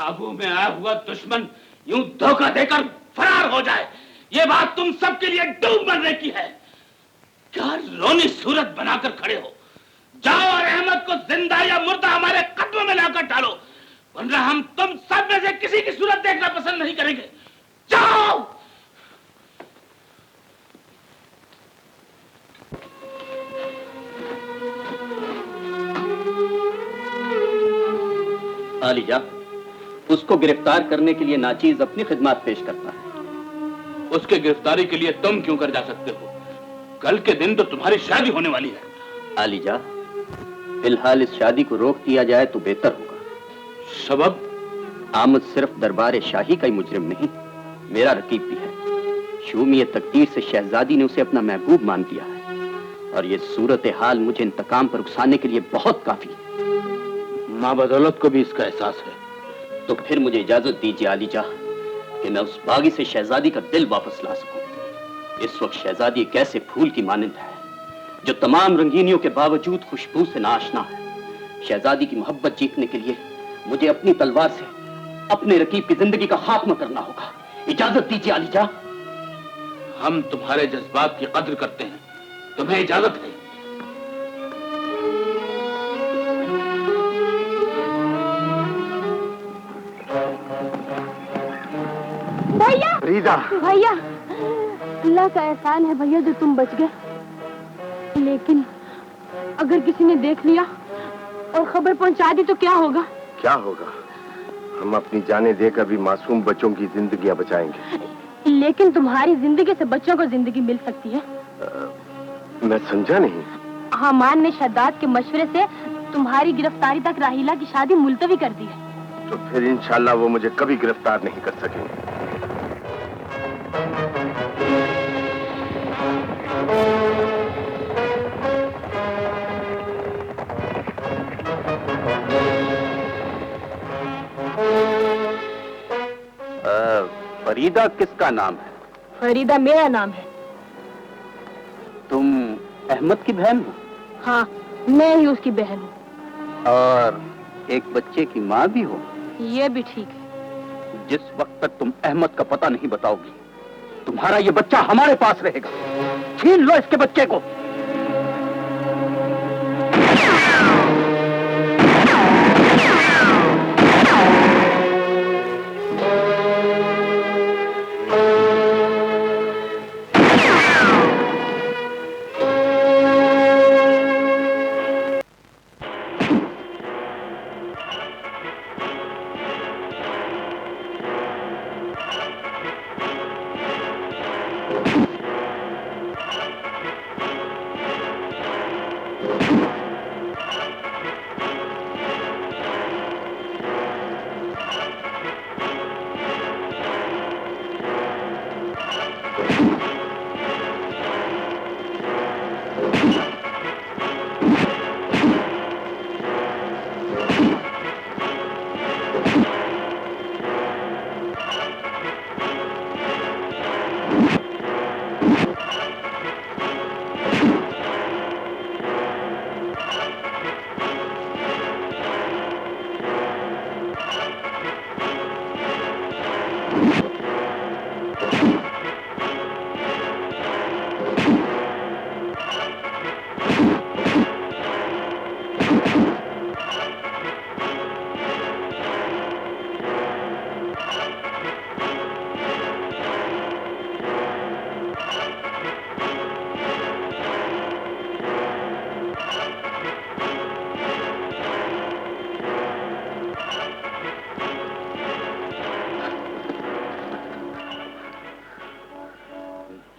काबू में आया हुआ दुश्मन यूं धोखा देकर फरार हो जाए, ये बात तुम सबके लिए डूब मरने की है। क्या रोनी सूरत बनाकर खड़े हो? जाओ और अहमद को जिंदा या मुर्दा हमारे कदमों में लाकर डालो, वरना हम तुम सब में से किसी की सूरत देखना पसंद नहीं करेंगे। जाओ। आलिजा, उसको गिरफ्तार करने के लिए नाचीज अपनी खिदमत पेश करता है। उसके गिरफ्तारी के लिए तुम क्यों कर जा सकते हो? कल के दिन तो तुम्हारी शादी होने वाली है। आलिजा, फिलहाल इस शादी को रोक दिया जाए तो बेहतर होगा। सबब? आमद सिर्फ दरबार शाही का ही मुजरिम नहीं, मेरा रकीब भी है। शूमी तकदीर से शहजादी ने उसे अपना महबूब मान लिया है और ये सूरत हाल मुझे इंतकाम पर उकसाने के लिए बहुत काफी है। माँ बदौलत को भी इसका एहसास है। तो फिर मुझे इजाजत दीजिए आलिजा कि मैं उस बागी से शहजादी का दिल वापस ला सकूं। इस वक्त शहजादी एक ऐसे फूल की मानंद है जो तमाम रंगीनियों के बावजूद खुशबू से नाआशना है। शहजादी की मोहब्बत जीतने के लिए मुझे अपनी तलवार से अपने रकीब की जिंदगी का खात्मा करना होगा। इजाजत दीजिए आलिजा। हम तुम्हारे जज्बात की कद्र करते हैं, तुम्हें इजाजत है। भैया, फरीदा, भैया, अल्लाह का एहसान है भैया जो तुम बच गए। लेकिन अगर किसी ने देख लिया और खबर पहुंचा दी तो क्या होगा? क्या होगा? हम अपनी जानें देकर भी मासूम बच्चों की जिंदगियां बचाएंगे। लेकिन तुम्हारी जिंदगी से बच्चों को जिंदगी मिल सकती है। मैं समझा नहीं। हमान ने शद्दाद के मशवरे से तुम्हारी गिरफ्तारी तक राहिला की शादी मुलतवी कर दी है। तो फिर इंशाल्लाह वो मुझे कभी गिरफ्तार नहीं कर सकेंगे। फरीदा किसका नाम है? फरीदा मेरा नाम है। तुम अहमद की बहन हो? हाँ, मैं ही उसकी बहन हूँ। और एक बच्चे की माँ भी हो? ये भी ठीक है। जिस वक्त तक तुम अहमद का पता नहीं बताओगी, तुम्हारा ये बच्चा हमारे पास रहेगा। छीन लो इसके बच्चे को।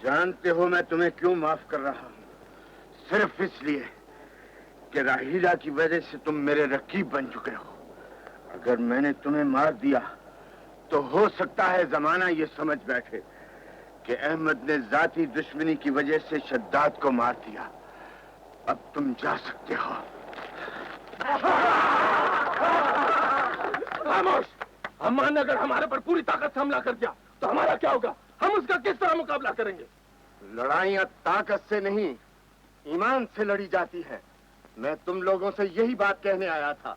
जानते हो मैं तुम्हें क्यों माफ कर रहा हूं? सिर्फ इसलिए कि राहिला की वजह से तुम मेरे रकीब बन चुके हो। अगर मैंने तुम्हें मार दिया तो हो सकता है जमाना ये समझ बैठे कि अहमद ने जाती दुश्मनी की वजह से शद्दाद को मार दिया। अब तुम जा सकते हो। खामोश! अम्मान ने अगर हमारे पर पूरी ताकत से हमला कर दिया तो हमारा क्या होगा? हम उसका किस तरह मुकाबला करेंगे? लड़ाइयां ताकत से नहीं, ईमान से लड़ी जाती है। मैं तुम लोगों से यही बात कहने आया था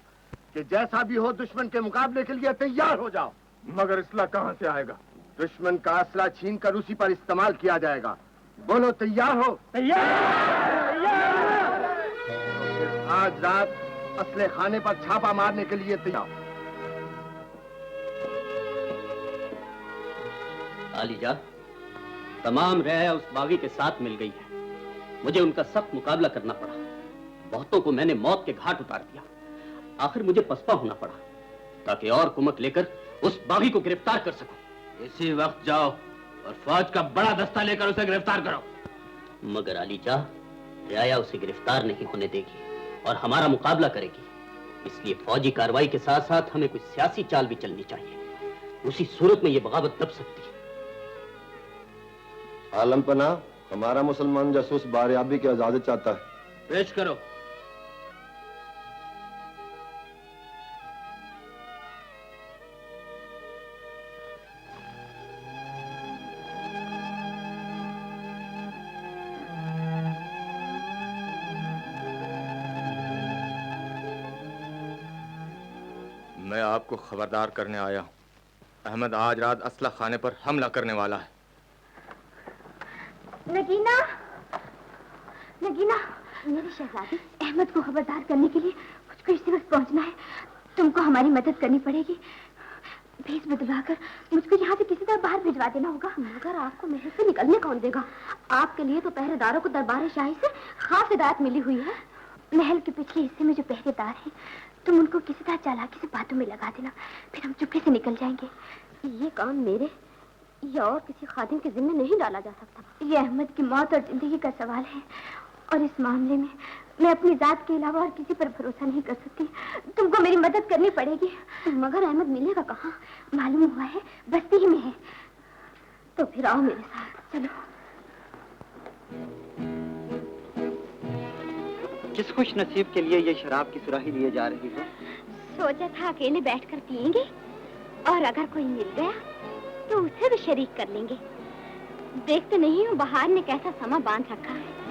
कि जैसा भी हो दुश्मन के मुकाबले के लिए तैयार हो जाओ। मगर असला कहां से आएगा? दुश्मन का असला छीन कर उसी पर इस्तेमाल किया जाएगा। बोलो तैयार हो? आज रात असले खाने पर छापा मारने के लिए तैयार। आलीजा, तमाम रियाया उस बागी के साथ मिल गई है। मुझे उनका सख्त मुकाबला करना पड़ा। बहुतों को मैंने मौत के घाट उतार दिया। आखिर मुझे पसपा होना पड़ा ताकि और कुमक लेकर उस बागी को गिरफ्तार कर सकूं। इसी वक्त जाओ और फौज का बड़ा दस्ता लेकर उसे गिरफ्तार करो। मगर आलीजा, रियाया उसे गिरफ्तार नहीं होने देगी और हमारा मुकाबला करेगी। इसलिए फौजी कार्रवाई के साथ साथ हमें कुछ सियासी चाल भी चलनी चाहिए। उसी सूरत में ये बगावत दब सकती है। आलम पना, हमारा मुसलमान जासूस बारियाबी की इजाजत चाहता है। पेश करो। मैं आपको खबरदार करने आया हूं। अहमद आज रात असला खाने पर हमला करने वाला है। नगीना, नगीना, मेरी शहजादी, अहमद को खबरदार करने के लिए मुझको इसी वक्त पहुंचना है। तुमको हमारी मदद करनी पड़ेगी। भेस बदलाकर मुझको यहाँ से किसी तरह बाहर भिजवा देना होगा। मगर आपको महल से निकलने कौन देगा? आपके लिए तो पहरेदारों को दरबार शाही से खास हिदायत मिली हुई है। महल के पिछले हिस्से में जो पहरेदार हैं, तुम उनको किसी तरह चालाकी से बातों में लगा देना, फिर हम चुपके से निकल जाएंगे। ये काम मेरे या और किसी खादिम के जिम्मे नहीं डाला जा सकता। ये अहमद की मौत और जिंदगी का सवाल है और इस मामले में मैं अपनी जात के अलावा और किसी पर भरोसा नहीं कर सकती। तुमको मेरी मदद करनी पड़ेगी। मगर अहमद मिलेगा कहाँ? मालूम हुआ है बस्ती ही में है। तो फिर आओ मेरे साथ, चलो। किस खुश नसीब के लिए ये शराब की सुराही लिए जा रही हो? सोचा था अकेले बैठकर पिएंगे और अगर कोई मिल गया तो उसे भी शरीक कर लेंगे। देखते नहीं हो बहार ने कैसा समा बांध रखा है।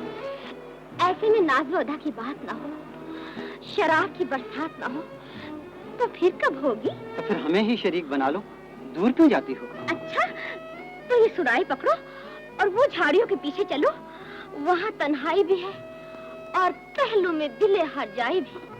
ऐसे में नाज़ो अदा की बात ना हो, शराब की बरसात ना हो, तो फिर कब होगी? तो फिर हमें ही शरीक बना लो। दूर क्यों जाती हो? अच्छा, तो ये सुराही पकड़ो और वो झाड़ियों के पीछे चलो। वहाँ तन्हाई भी है और पहलू में दिले हरजाई भी।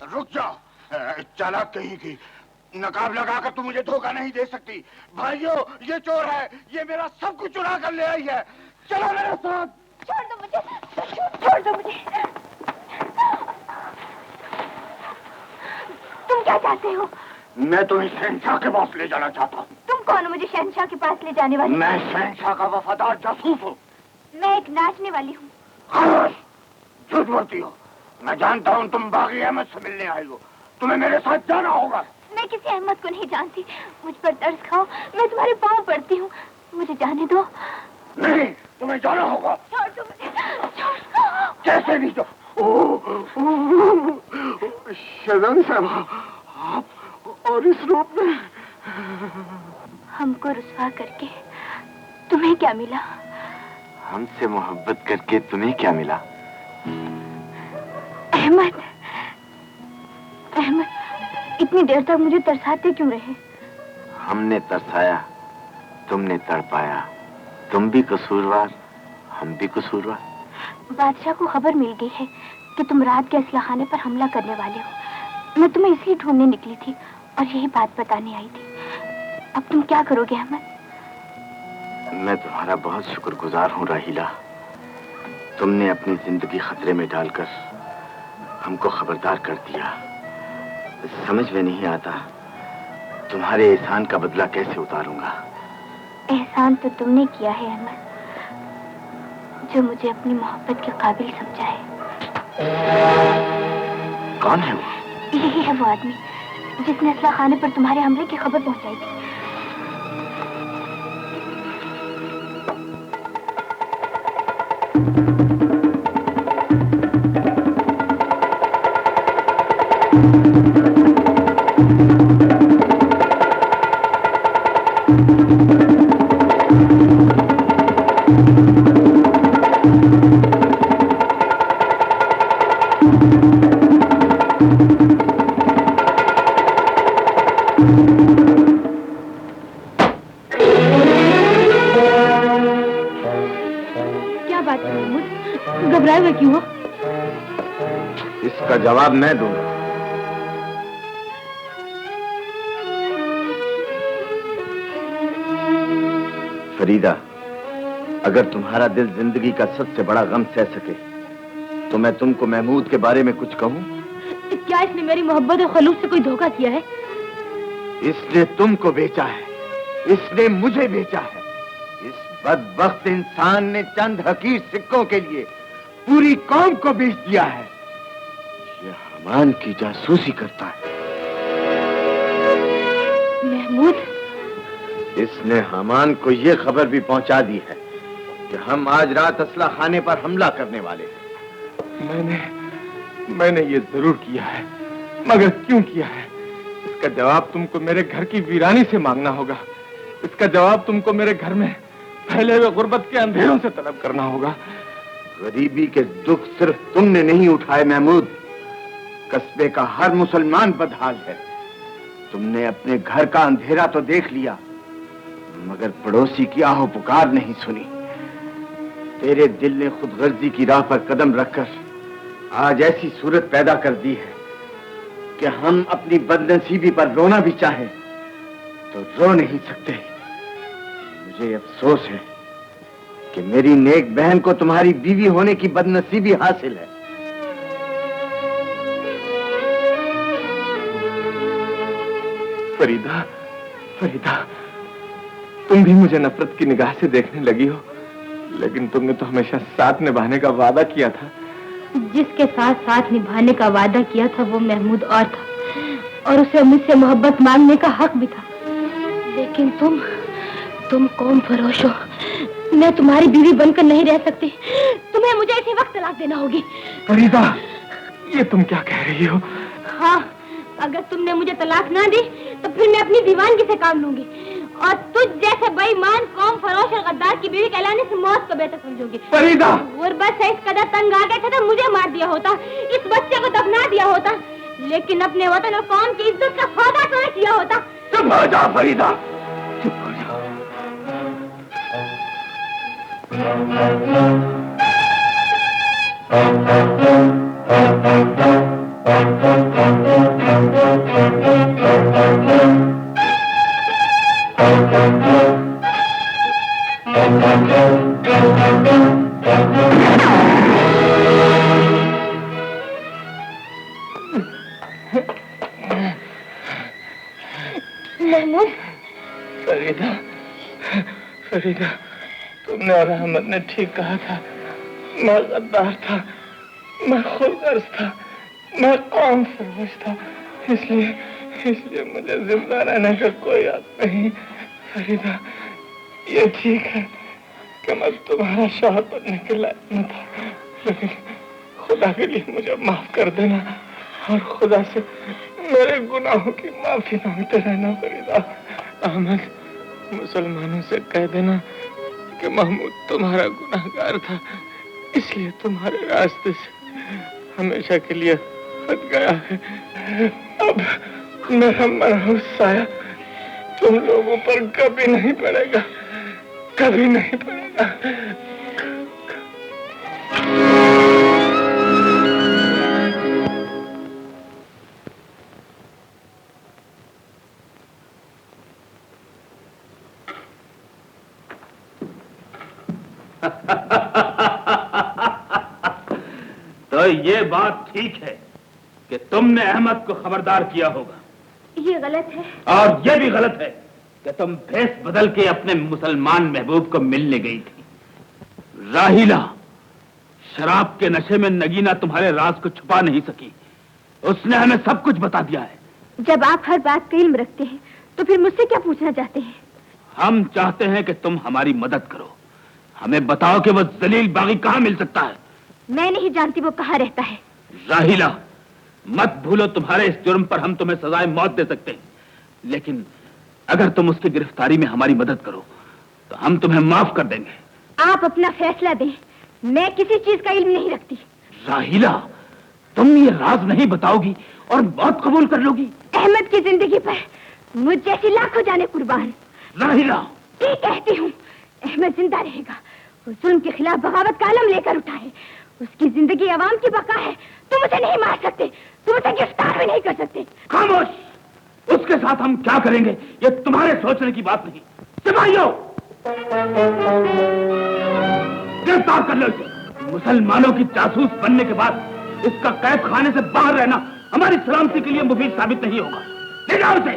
रुक जाओ, चालाक कहीं की, नकाब लगाकर तुम मुझे धोखा नहीं दे सकती। भाइयों, ये चोर है, ये मेरा सब कुछ चुरा कर ले आई है। चलो मेरे साथ। छोड़ दो मुझे, छोड़ दो मुझे। तुम क्या चाहते हो? मैं तुम्हें शहंशाह के पास ले जाना चाहता हूँ। तुम कौन हो मुझे शहंशाह के पास ले जाने वाली? मैं शहंशाह का वफादार जासूस हूँ। मैं एक नाचने वाली हूँ। खामोश, झूठ बोलती हो। मैं जानता हूँ तुम बागी अहमद से मिलने आई हो। तुम्हें मेरे साथ जाना होगा। मैं किसी अहमद को नहीं जानती, मुझ पर तरस खाओ, मैं तुम्हारे पाँव पड़ती हूँ, मुझे जाने दो। नहीं, तुम्हें जाना होगा। छोड़ दो मुझे, छोड़। कैसे नहीं तो? शहजादी साहब, आप और इस रूप में। हमको रुसवा करके तुम्हें क्या मिला? हमसे मोहब्बत करके तुम्हें क्या मिला? अहमद, अहमद, इतनी देर तक मुझे तरसाते क्यों रहे? हमने तरसाया, तुमने तड़पाया। तुम भी कसूरवार, हम भी कसूरवार। बादशाह को खबर मिल गई है कि तुम रात के असलाखाने पर हमला करने वाले हो। मैं तुम्हें इसलिए ढूंढने निकली थी और यही बात बताने आई थी। अब तुम क्या करोगे अहमद? मैं तुम्हारा बहुत शुक्रगुजार हूँ राहिला। तुमने अपनी जिंदगी खतरे में डालकर हमको खबरदार कर दिया। समझ में नहीं आता तुम्हारे एहसान का बदला कैसे उतारूंगा। एहसान तो तुमने किया है अहमद, जो मुझे अपनी मोहब्बत के काबिल समझा है। कौन है वो? यही है वो आदमी जिसने असलाखाने पर तुम्हारे हमले की खबर पहुंचाई थी। इसका जवाब मैं दूंगा। फरीदा, अगर तुम्हारा दिल जिंदगी का सबसे बड़ा गम सह सके तो मैं तुमको महमूद के बारे में कुछ कहूं? क्या इसने मेरी मोहब्बत और खलूस से कोई धोखा किया है? इसने तुमको बेचा है, इसने मुझे बेचा है। इस बदबख्त इंसान ने चंद हकीर सिक्कों के लिए पूरी कौम को बेच दिया है। ये हमान की जासूसी करता है। महमूद, इसने हमान को ये खबर भी पहुंचा दी है कि हम आज रात असला खाने पर हमला करने वाले हैं। मैंने ये जरूर किया है, मगर क्यों किया है इसका जवाब तुमको मेरे घर की वीरानी से मांगना होगा। इसका जवाब तुमको मेरे घर में फैले हुए गुर्बत के अंधेरों से तलब करना होगा। गरीबी के दुख सिर्फ तुमने नहीं उठाए महमूद, कस्बे का हर मुसलमान बदहाल है। तुमने अपने घर का अंधेरा तो देख लिया, मगर पड़ोसी की आहो पुकार नहीं सुनी। तेरे दिल ने खुदगर्जी की राह पर कदम रखकर आज ऐसी सूरत पैदा कर दी है कि हम अपनी बदनसीबी पर रोना भी चाहें तो रो नहीं सकते। मुझे अफसोस है कि मेरी नेक बहन को तुम्हारी बीवी होने की बदनसीबी हासिल है। फरीदा, फरीदा, तुम भी मुझे नफरत की निगाह से देखने लगी हो, लेकिन तुमने तो हमेशा साथ निभाने का वादा किया था। जिसके साथ साथ निभाने का वादा किया था वो महमूद और था, और उसे मुझसे मोहब्बत मांगने का हक भी था। लेकिन तुम कौम फरोश हो। मैं तुम्हारी बीवी बनकर नहीं रह सकती। तुम्हें मुझे इसी वक्त तलाक देना होगी। फरीदा, ये तुम क्या कह रही हो? हाँ, अगर तुमने मुझे तलाक ना दी तो फिर मैं अपनी दीवानगी से काम लूंगी और तुझ जैसे बेईमान कौम फरोश और गद्दार की बीवी कहलाने से मौत को बेहतर समझूंगी। फरीदा, गुर्बत से इस कदर तंग आ गए थे तो मुझे मार दिया होता, इस बच्चे को दफना दिया होता, लेकिन अपने वतन और कौम की इज्जत का सौदा तो किया होता। चुप हो जा फरीदा, चुप हो जा। महमूद। फरीदा, फरीदा, तुमने और अहमद ने ठीक कहा था। मैं गद्दार था, मैं खुदगर्ज था, मैं कौम फरोश था, इसलिए मुझे जिंदा रहने का कोई हक नहीं। फरीदा, ये ठीक है कि मैं तुम्हारा शौहर बनने के लायक न था, लेकिन खुदा के लिए मुझे माफ कर देना और खुदा से मेरे गुनाहों की माफी मांगते रहना। फरीदा, अहमद, मुसलमानों से कह देना कि महमूद तुम्हारा गुनाहगार था, इसलिए तुम्हारे रास्ते से हमेशा के लिए हट गया है। अब मेरा मनहूस साया तुम लोगों पर कभी नहीं पड़ेगा, कभी नहीं पड़ेगा। तो ये बात ठीक है कि तुमने अहमद को खबरदार किया होगा। ये गलत है। और ये भी गलत है कि तुम भेष बदल के अपने मुसलमान महबूब को मिलने गई थी। राहिला, शराब के नशे में नगीना तुम्हारे राज को छुपा नहीं सकी, उसने हमें सब कुछ बता दिया है। जब आप हर बात का इल्म रखते हैं तो फिर मुझसे क्या पूछना चाहते हैं? हम चाहते हैं कि तुम हमारी मदद करो। हमें बताओ कि वो जलील बागी कहाँ मिल सकता है। मैं नहीं जानती वो कहाँ रहता है। राहिला, मत भूलो तुम्हारे इस जुर्म पर हम तुम्हें सजाए मौत दे सकते हैं, लेकिन अगर तुम उसकी गिरफ्तारी में हमारी मदद करो तो हम तुम्हें माफ कर देंगे। आप अपना फैसला दें, मैं किसी चीज का इल्म नहीं रखती। राहिला, तुम ये राज नहीं बताओगी और मौत कबूल कर लोगी? अहमद की जिंदगी पर मुझ जैसी लाखों जाने कुर्बान। राहिला, ठीक कहती हूँ, अहमद जिंदा रहेगा। वो जुल्म के खिलाफ बगावत का आलम लेकर उठा है। उसकी जिंदगी अवाम की बका है। तुम उसे नहीं मार सकते, तुम उसे गिरफ्तार भी नहीं कर सकते। खामोश! उसके साथ हम क्या करेंगे ये तुम्हारे सोचने की बात नहीं। सिपाहियों, गिरफ्तार कर लो इसे। मुसलमानों की जासूस बनने के बाद इसका कैद खाने से बाहर रहना हमारी सलामती के लिए मुफीद साबित नहीं होगा। ले जाओ इसे।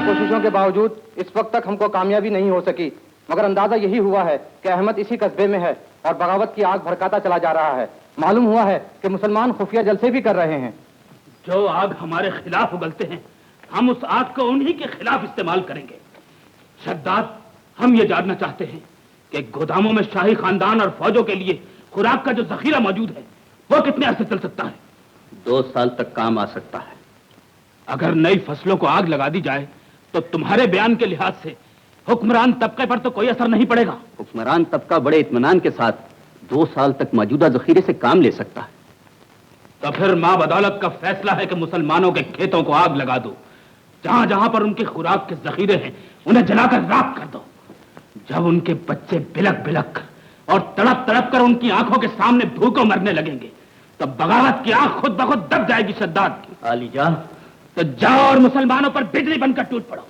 कोशिशों के बावजूद इस वक्त तक हमको कामयाबी नहीं हो सकी, मगर अंदाजा यही हुआ है कि अहमद इसी कस्बे में है और बगावत की आग भड़काता चला जा रहा है। मालूम हुआ है कि मुसलमान खुफिया जलसे भी कर रहे हैं। जो आग हमारे खिलाफ उगलते हैं, हम उस आग को उन्हीं के खिलाफ इस्तेमाल करेंगे। शद्दाद, हम ये जानना चाहते हैं कि गोदामों में शाही खानदान और फौजों के लिए खुराक का जो जखीरा मौजूद है वो कितने अर्से चल सकता है? 2 साल तक काम आ सकता है। अगर नई फसलों को आग लगा दी जाए तो तुम्हारे बयान के लिहाज से हुक्मरान तबके पर तो कोई असर नहीं पड़ेगा। हुक्मरान तबका बड़े इत्मीनान के साथ 2 साल तक मौजूदा जखीरे से काम ले सकता है। तो फिर मां बदौलत का फैसला है कि मुसलमानों के खेतों को आग लगा दो। जहां जहां पर उनकी खुराक के जखीरे हैं उन्हें जलाकर राख कर दो। जब उनके बच्चे बिलक बिलक और तड़प तड़प कर उनकी आंखों के सामने भूखों मरने लगेंगे तब बगावत की आग खुद ब खुद दब जाएगी। शद्दाद, आलीजा, तो जाओ और मुसलमानों पर बिजली बनकर टूट पड़ो।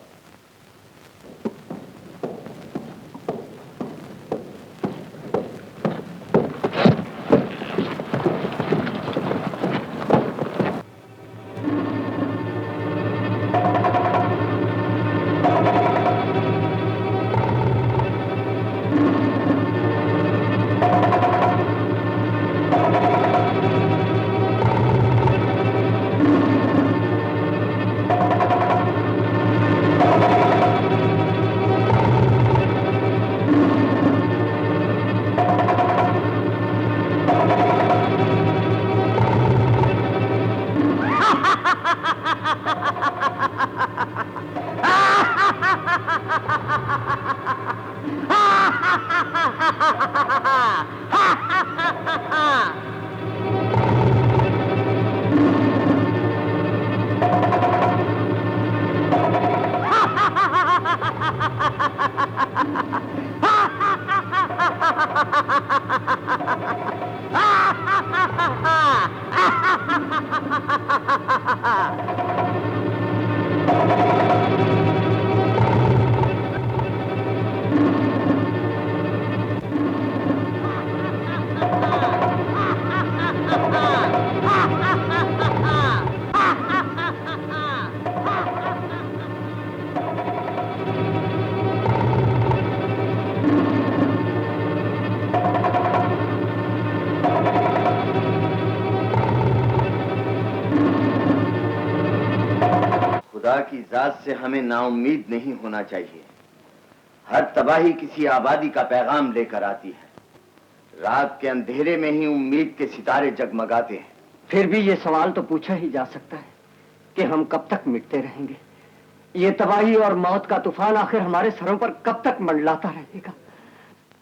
Ha ha ha ha! खुदा की जात से हमें नाउम्मीद नहीं होना चाहिए। हर तबाही किसी आबादी का पैगाम लेकर आती है। रात के अंधेरे में ही उम्मीद के सितारे जगमगाते हैं। फिर भी ये सवाल तो पूछा ही जा सकता है कि हम कब तक मिटते रहेंगे। ये तबाही और मौत का तूफान आखिर हमारे सरों पर कब तक मंडलाता रहेगा।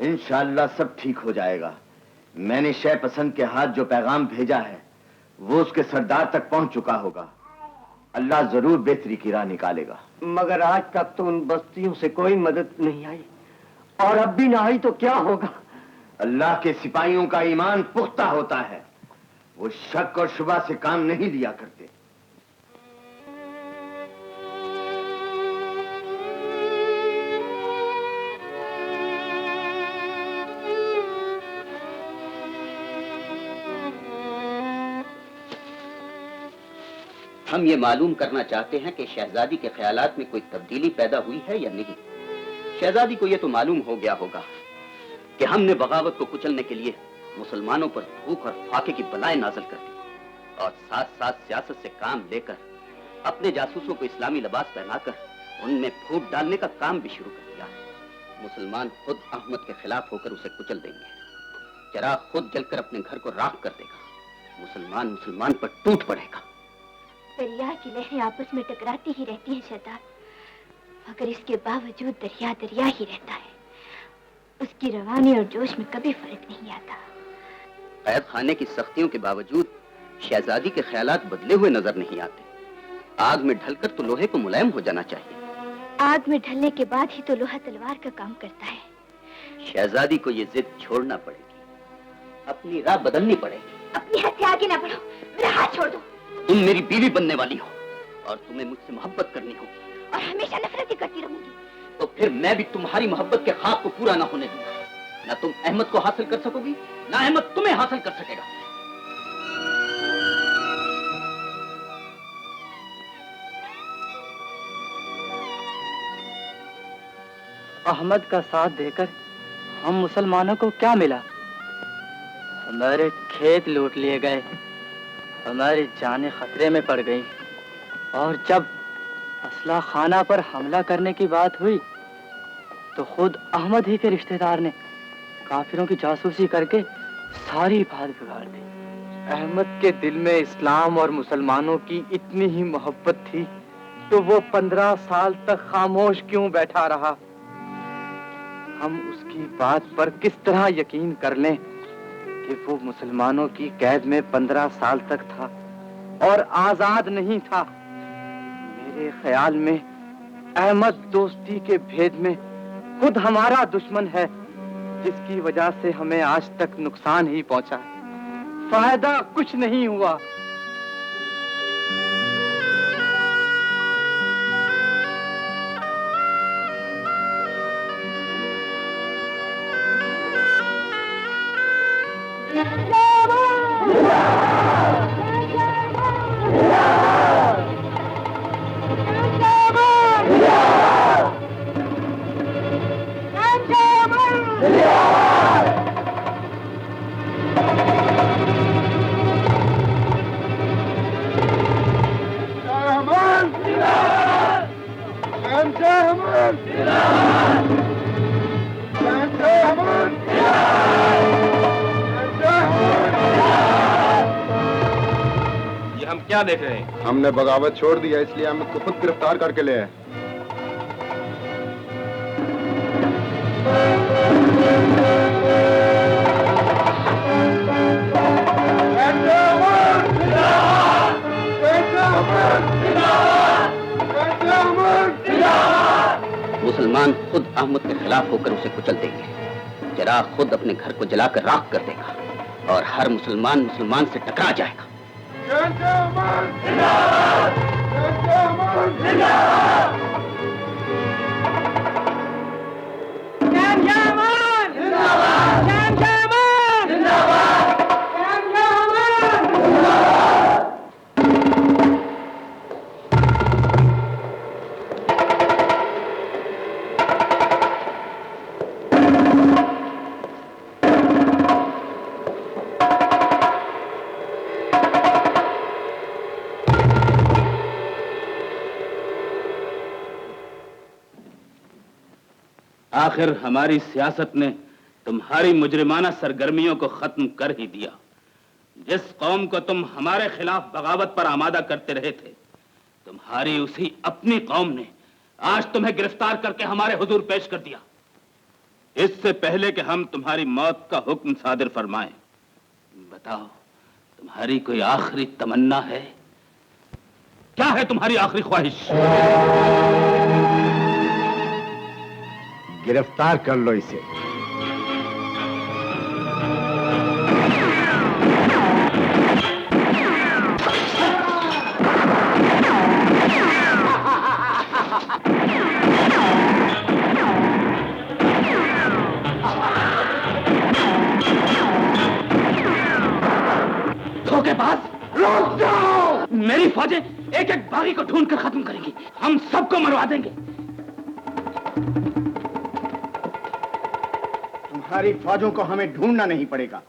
इंशाअल्लाह सब ठीक हो जाएगा। मैंने शह पसंद के हाथ जो पैगाम भेजा है वो उसके सरदार तक पहुंच चुका होगा। अल्लाह जरूर बेहतरी की राह निकालेगा। मगर आज तक तो उन बस्तियों से कोई मदद नहीं आई, और अब भी ना आई तो क्या होगा। अल्लाह के सिपाहियों का ईमान पुख्ता होता है। वो शक और शुबा से काम नहीं लिया करते। हम ये मालूम करना चाहते हैं कि शहजादी के ख्यालात में कोई तब्दीली पैदा हुई है या नहीं। शहजादी को ये तो मालूम हो गया होगा कि हमने बगावत को कुचलने के लिए मुसलमानों पर भूख और फाके की बलाएं नाज़िल कर दी, और साथ साथ सियासत से काम लेकर अपने जासूसों को इस्लामी लिबास पहनाकर उनमें फूट डालने का काम भी शुरू कर दिया है। मुसलमान खुद अहमद के खिलाफ होकर उसे कुचल देंगे। चिराग खुद जलकर अपने घर को राख कर देगा। मुसलमान पर टूट पड़ेगा। दरिया की लहरें आपस में टकराती ही रहती हैं शैतान, मगर इसके बावजूद दरिया दरिया ही रहता है। उसकी रवानी और जोश में कभी फर्क नहीं आता। कैद खाने की सख्तियों के बावजूद शहजादी के ख्यालात बदले हुए नजर नहीं आते। आग में ढलकर तो लोहे को मुलायम हो जाना चाहिए। आग में ढलने के बाद ही तो लोहा तलवार का काम करता है। शहजादी को ये जिद छोड़ना पड़ेगी, अपनी राह बदलनी पड़ेगी। अपनी हद से आगे ना बढ़ो, मेरा हाथ छोड़ दो। तुम मेरी बीवी बनने वाली हो और तुम्हें मुझसे मोहब्बत करनी होगी, और हमेशा नफरत ही करती रहूंगी। तो फिर मैं भी तुम्हारी मोहब्बत के ख्वाब को पूरा ना होने दूंगा। ना तुम अहमद को हासिल कर सकोगी, ना अहमद तुम्हें हासिल कर सकेगा। अहमद का साथ देकर हम मुसलमानों को क्या मिला? हमारे खेत लूट लिए गए, हमारी जानें खतरे में पड़ गई, और जब असला खाना पर हमला करने की बात हुई तो खुद अहमद ही के रिश्तेदार ने काफिरों की जासूसी करके सारी बात बिगाड़ दी। अहमद के दिल में इस्लाम और मुसलमानों की इतनी ही मोहब्बत थी तो वो 15 साल तक खामोश क्यों बैठा रहा? हम उसकी बात पर किस तरह यकीन कर लें कि वो मुसलमानों की कैद में 15 साल तक था और आजाद नहीं था। मेरे ख्याल में अहमद दोस्ती के भेद में खुद हमारा दुश्मन है, जिसकी वजह से हमें आज तक नुकसान ही पहुंचा। फायदा कुछ नहीं हुआ। क्या देख रहे हैं? हमने बगावत छोड़ दिया, इसलिए हम उसको खुद गिरफ्तार करके ले आए। मुसलमान खुद अहमद के खिलाफ होकर उसे कुचल देंगे। चिराग खुद अपने घर को जलाकर राख कर देगा और हर मुसलमान मुसलमान से टकरा जाएगा। आखिर हमारी सियासत ने तुम्हारी मुजरिमाना सरगर्मियों को खत्म कर ही दिया। जिस कौम को तुम हमारे खिलाफ बगावत पर आमादा करते रहे थे, तुम्हारी उसी अपनी कौम ने आज तुम्हें गिरफ्तार करके हमारे हुजूर पेश कर दिया। इससे पहले कि हम तुम्हारी मौत का हुक्म सादिर फरमाएं, बताओ तुम्हारी कोई आखिरी तमन्ना है? क्या है तुम्हारी आखिरी ख्वाहिश? गिरफ्तार कर लो इसे। धोखेबाज, रुक जाओ! मेरी फौजें एक एक बागी को ढूंढकर खत्म करेंगी। हम सबको मरवा देंगे। तुम्हारी फौजों को हमें ढूंढना नहीं पड़ेगा,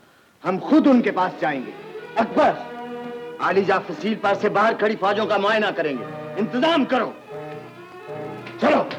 हम खुद उनके पास जाएंगे। अकबर, आलीजा फसील पास से बाहर खड़ी फौजों का मुआयना करेंगे। इंतजाम करो, चलो।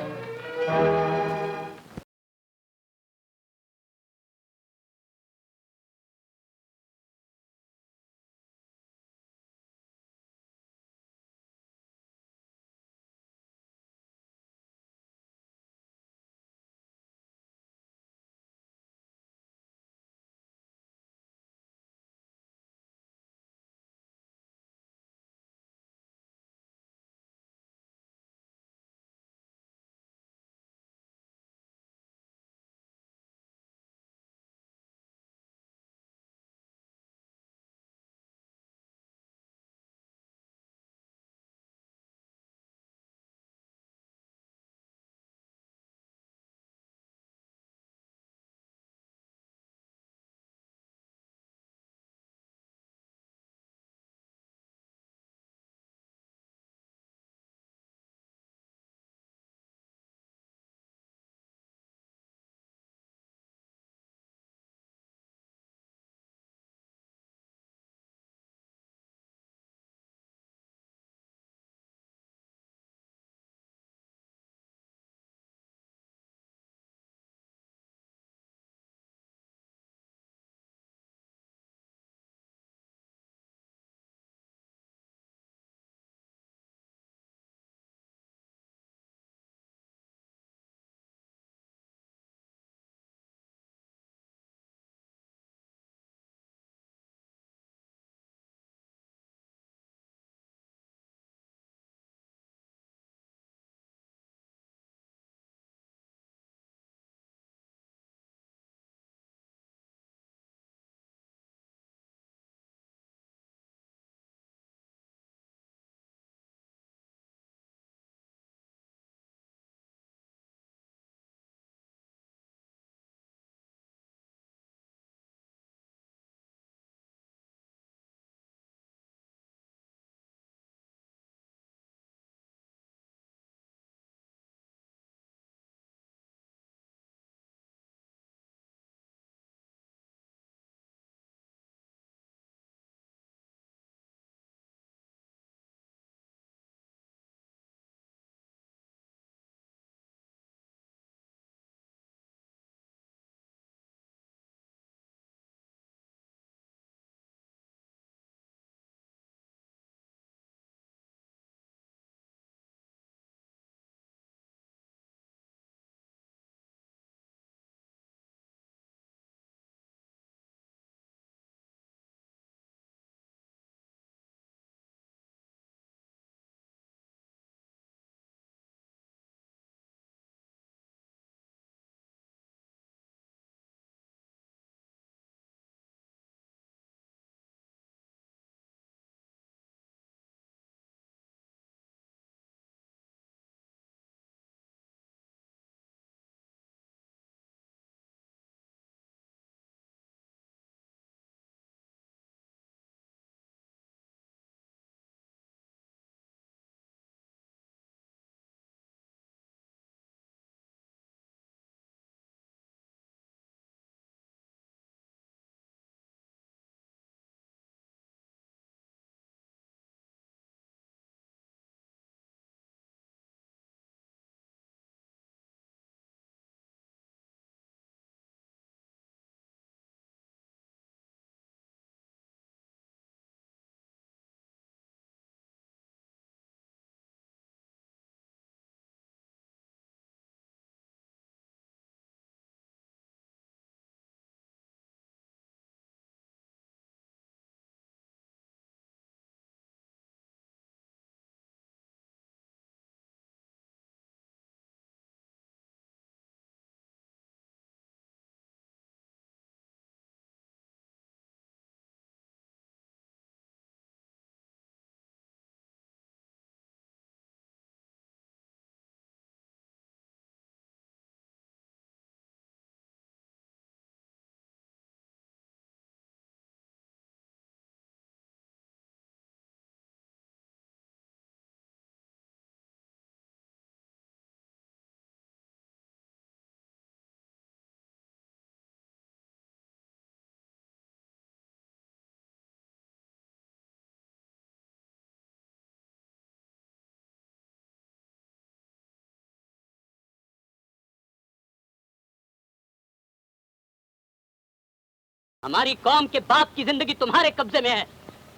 हमारी कौम के बाप की जिंदगी तुम्हारे कब्जे में है।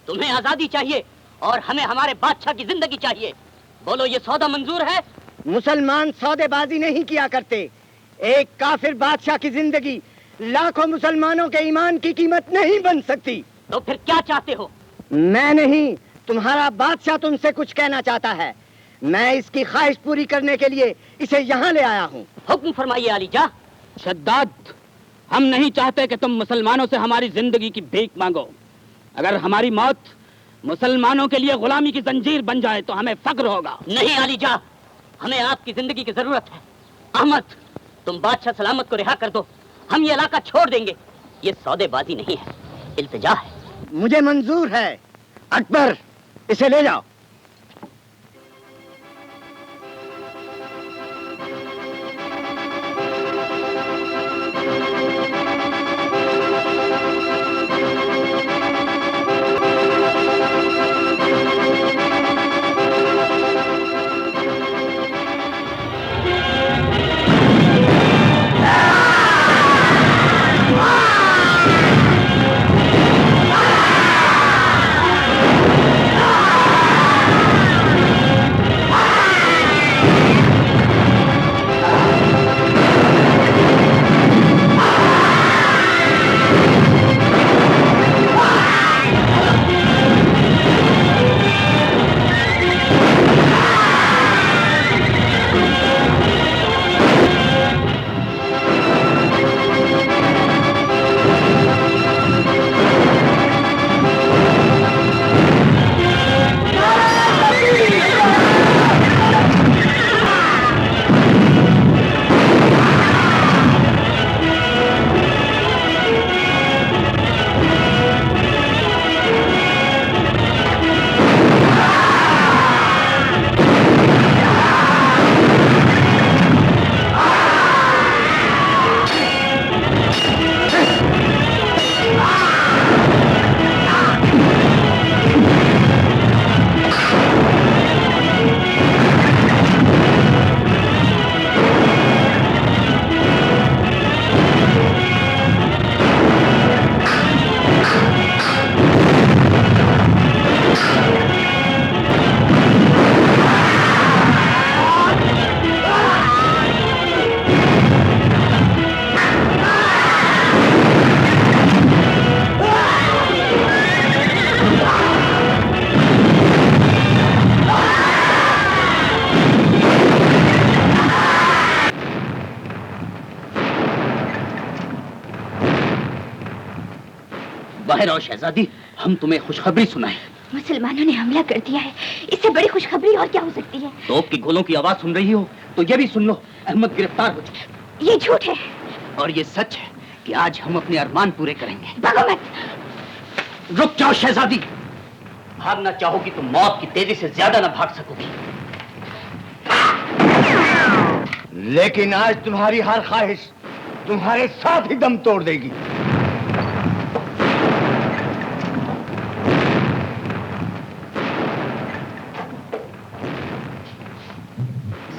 तुम्हें आजादी चाहिए और हमें हमारे बादशाह की जिंदगी चाहिए। बोलो, ये सौदा मंजूर है? मुसलमान सौदेबाजी नहीं किया करते। एक काफिर बादशाह की जिंदगी लाखों मुसलमानों के ईमान की कीमत नहीं बन सकती। तो फिर क्या चाहते हो? मैं नहीं, तुम्हारा बादशाह तुमसे कुछ कहना चाहता है। मैं इसकी ख्वाहिश पूरी करने के लिए इसे यहाँ ले आया हूँ। हुक्म फरमाइए आलीजा। शद्दाद, हम नहीं चाहते कि तुम मुसलमानों से हमारी जिंदगी की भीख मांगो। अगर हमारी मौत मुसलमानों के लिए गुलामी की जंजीर बन जाए तो हमें फक्र होगा। नहीं आलीजा, हमें आपकी जिंदगी की जरूरत है। अहमद, तुम बादशाह सलामत को रिहा कर दो, हम ये इलाका छोड़ देंगे। ये सौदेबाजी नहीं है, इल्तिजा है। मुझे मंजूर है। अकबर, इसे ले जाओ। बाहर आओ शहजादी, हम तुम्हें खुशखबरी सुनाएं। मुसलमानों ने हमला कर दिया है। इससे बड़ी खुशखबरी और क्या हो सकती है? तोप की गोलों की आवाज सुन रही हो तो ये भी सुन लो, अहमद गिरफ्तार हो चुके। ये झूठ है और ये सच है कि आज हम अपने अरमान पूरे करेंगे। भागो मत। रुक जाओ शहजादी, भागना चाहोगी तो मौत की तेजी से ज्यादा ना भाग सकोगी। लेकिन आज तुम्हारी हर ख्वाहिश तुम्हारे साथ ही दम तोड़ देगी।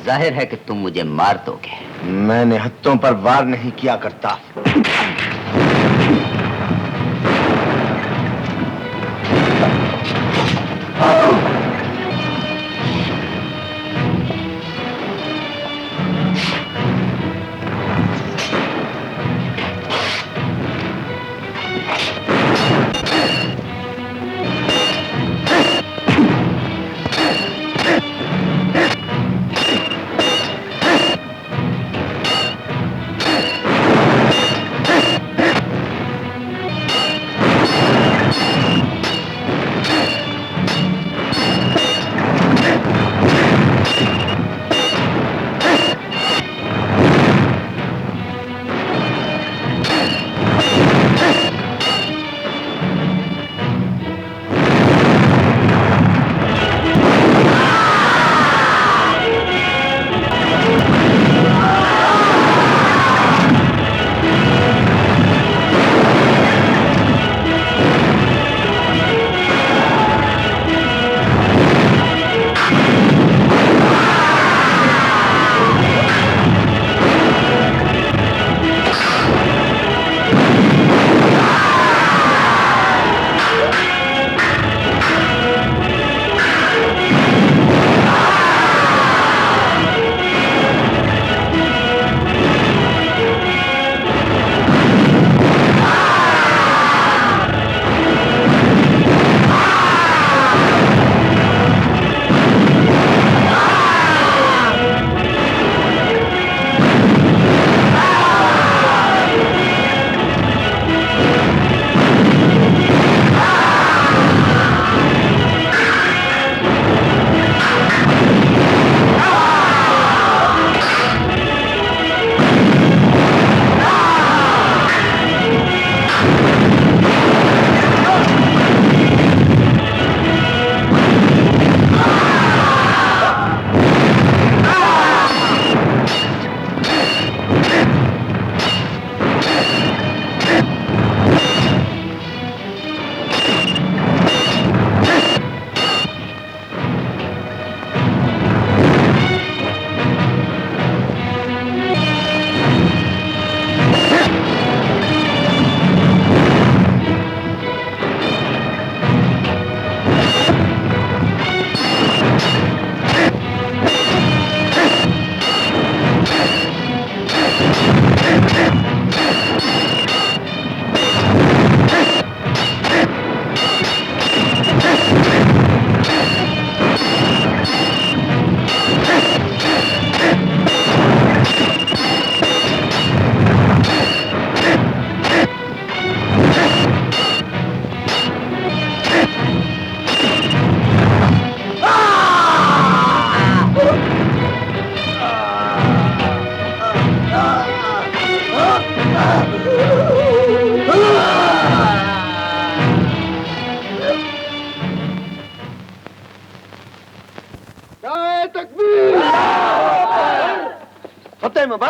जाहिर है कि तुम मुझे मार दोगे। मैंने हत्थों पर वार नहीं किया करता।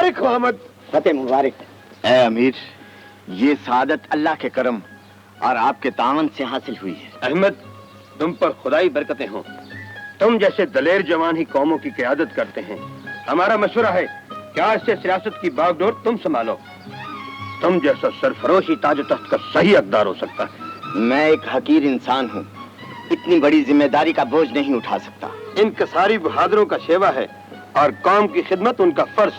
मुबारक हो अहमद। फतेह मुबारक। ए अमीर, ये सादत अल्लाह के करम और आपके तावन से हासिल हुई है। अहमद, तुम पर खुदाई बरकतें हों। तुम जैसे दलेर जवान ही कौमों की क़यादत करते हैं। हमारा मशवरा है कि आज से सियासत की बागडोर तुम संभालो। तुम जैसा सरफरोश ही ताज तख्त का सही हकदार हो सकता है। मैं एक हकीर इंसान हूँ, इतनी बड़ी जिम्मेदारी का बोझ नहीं उठा सकता। इन कसारी बहादुरों का सेवा है और कौम की खिदमत उनका फर्ज।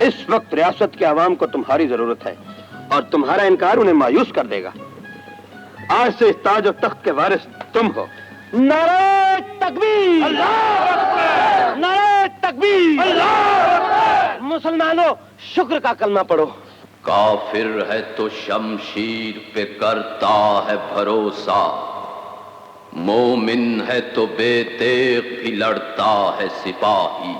इस वक्त रियासत के अवाम को तुम्हारी जरूरत है और तुम्हारा इनकार उन्हें मायूस कर देगा। आज से इस ताज और तख्त के वारिस तुम हो। नारे तकबीर, नारे तकबीर, मुसलमानों शुक्र का कलमा पढ़ो। काफिर है तो शमशीर पे करता है भरोसा, मोमिन है तो बेतेग भी लड़ता है सिपाही।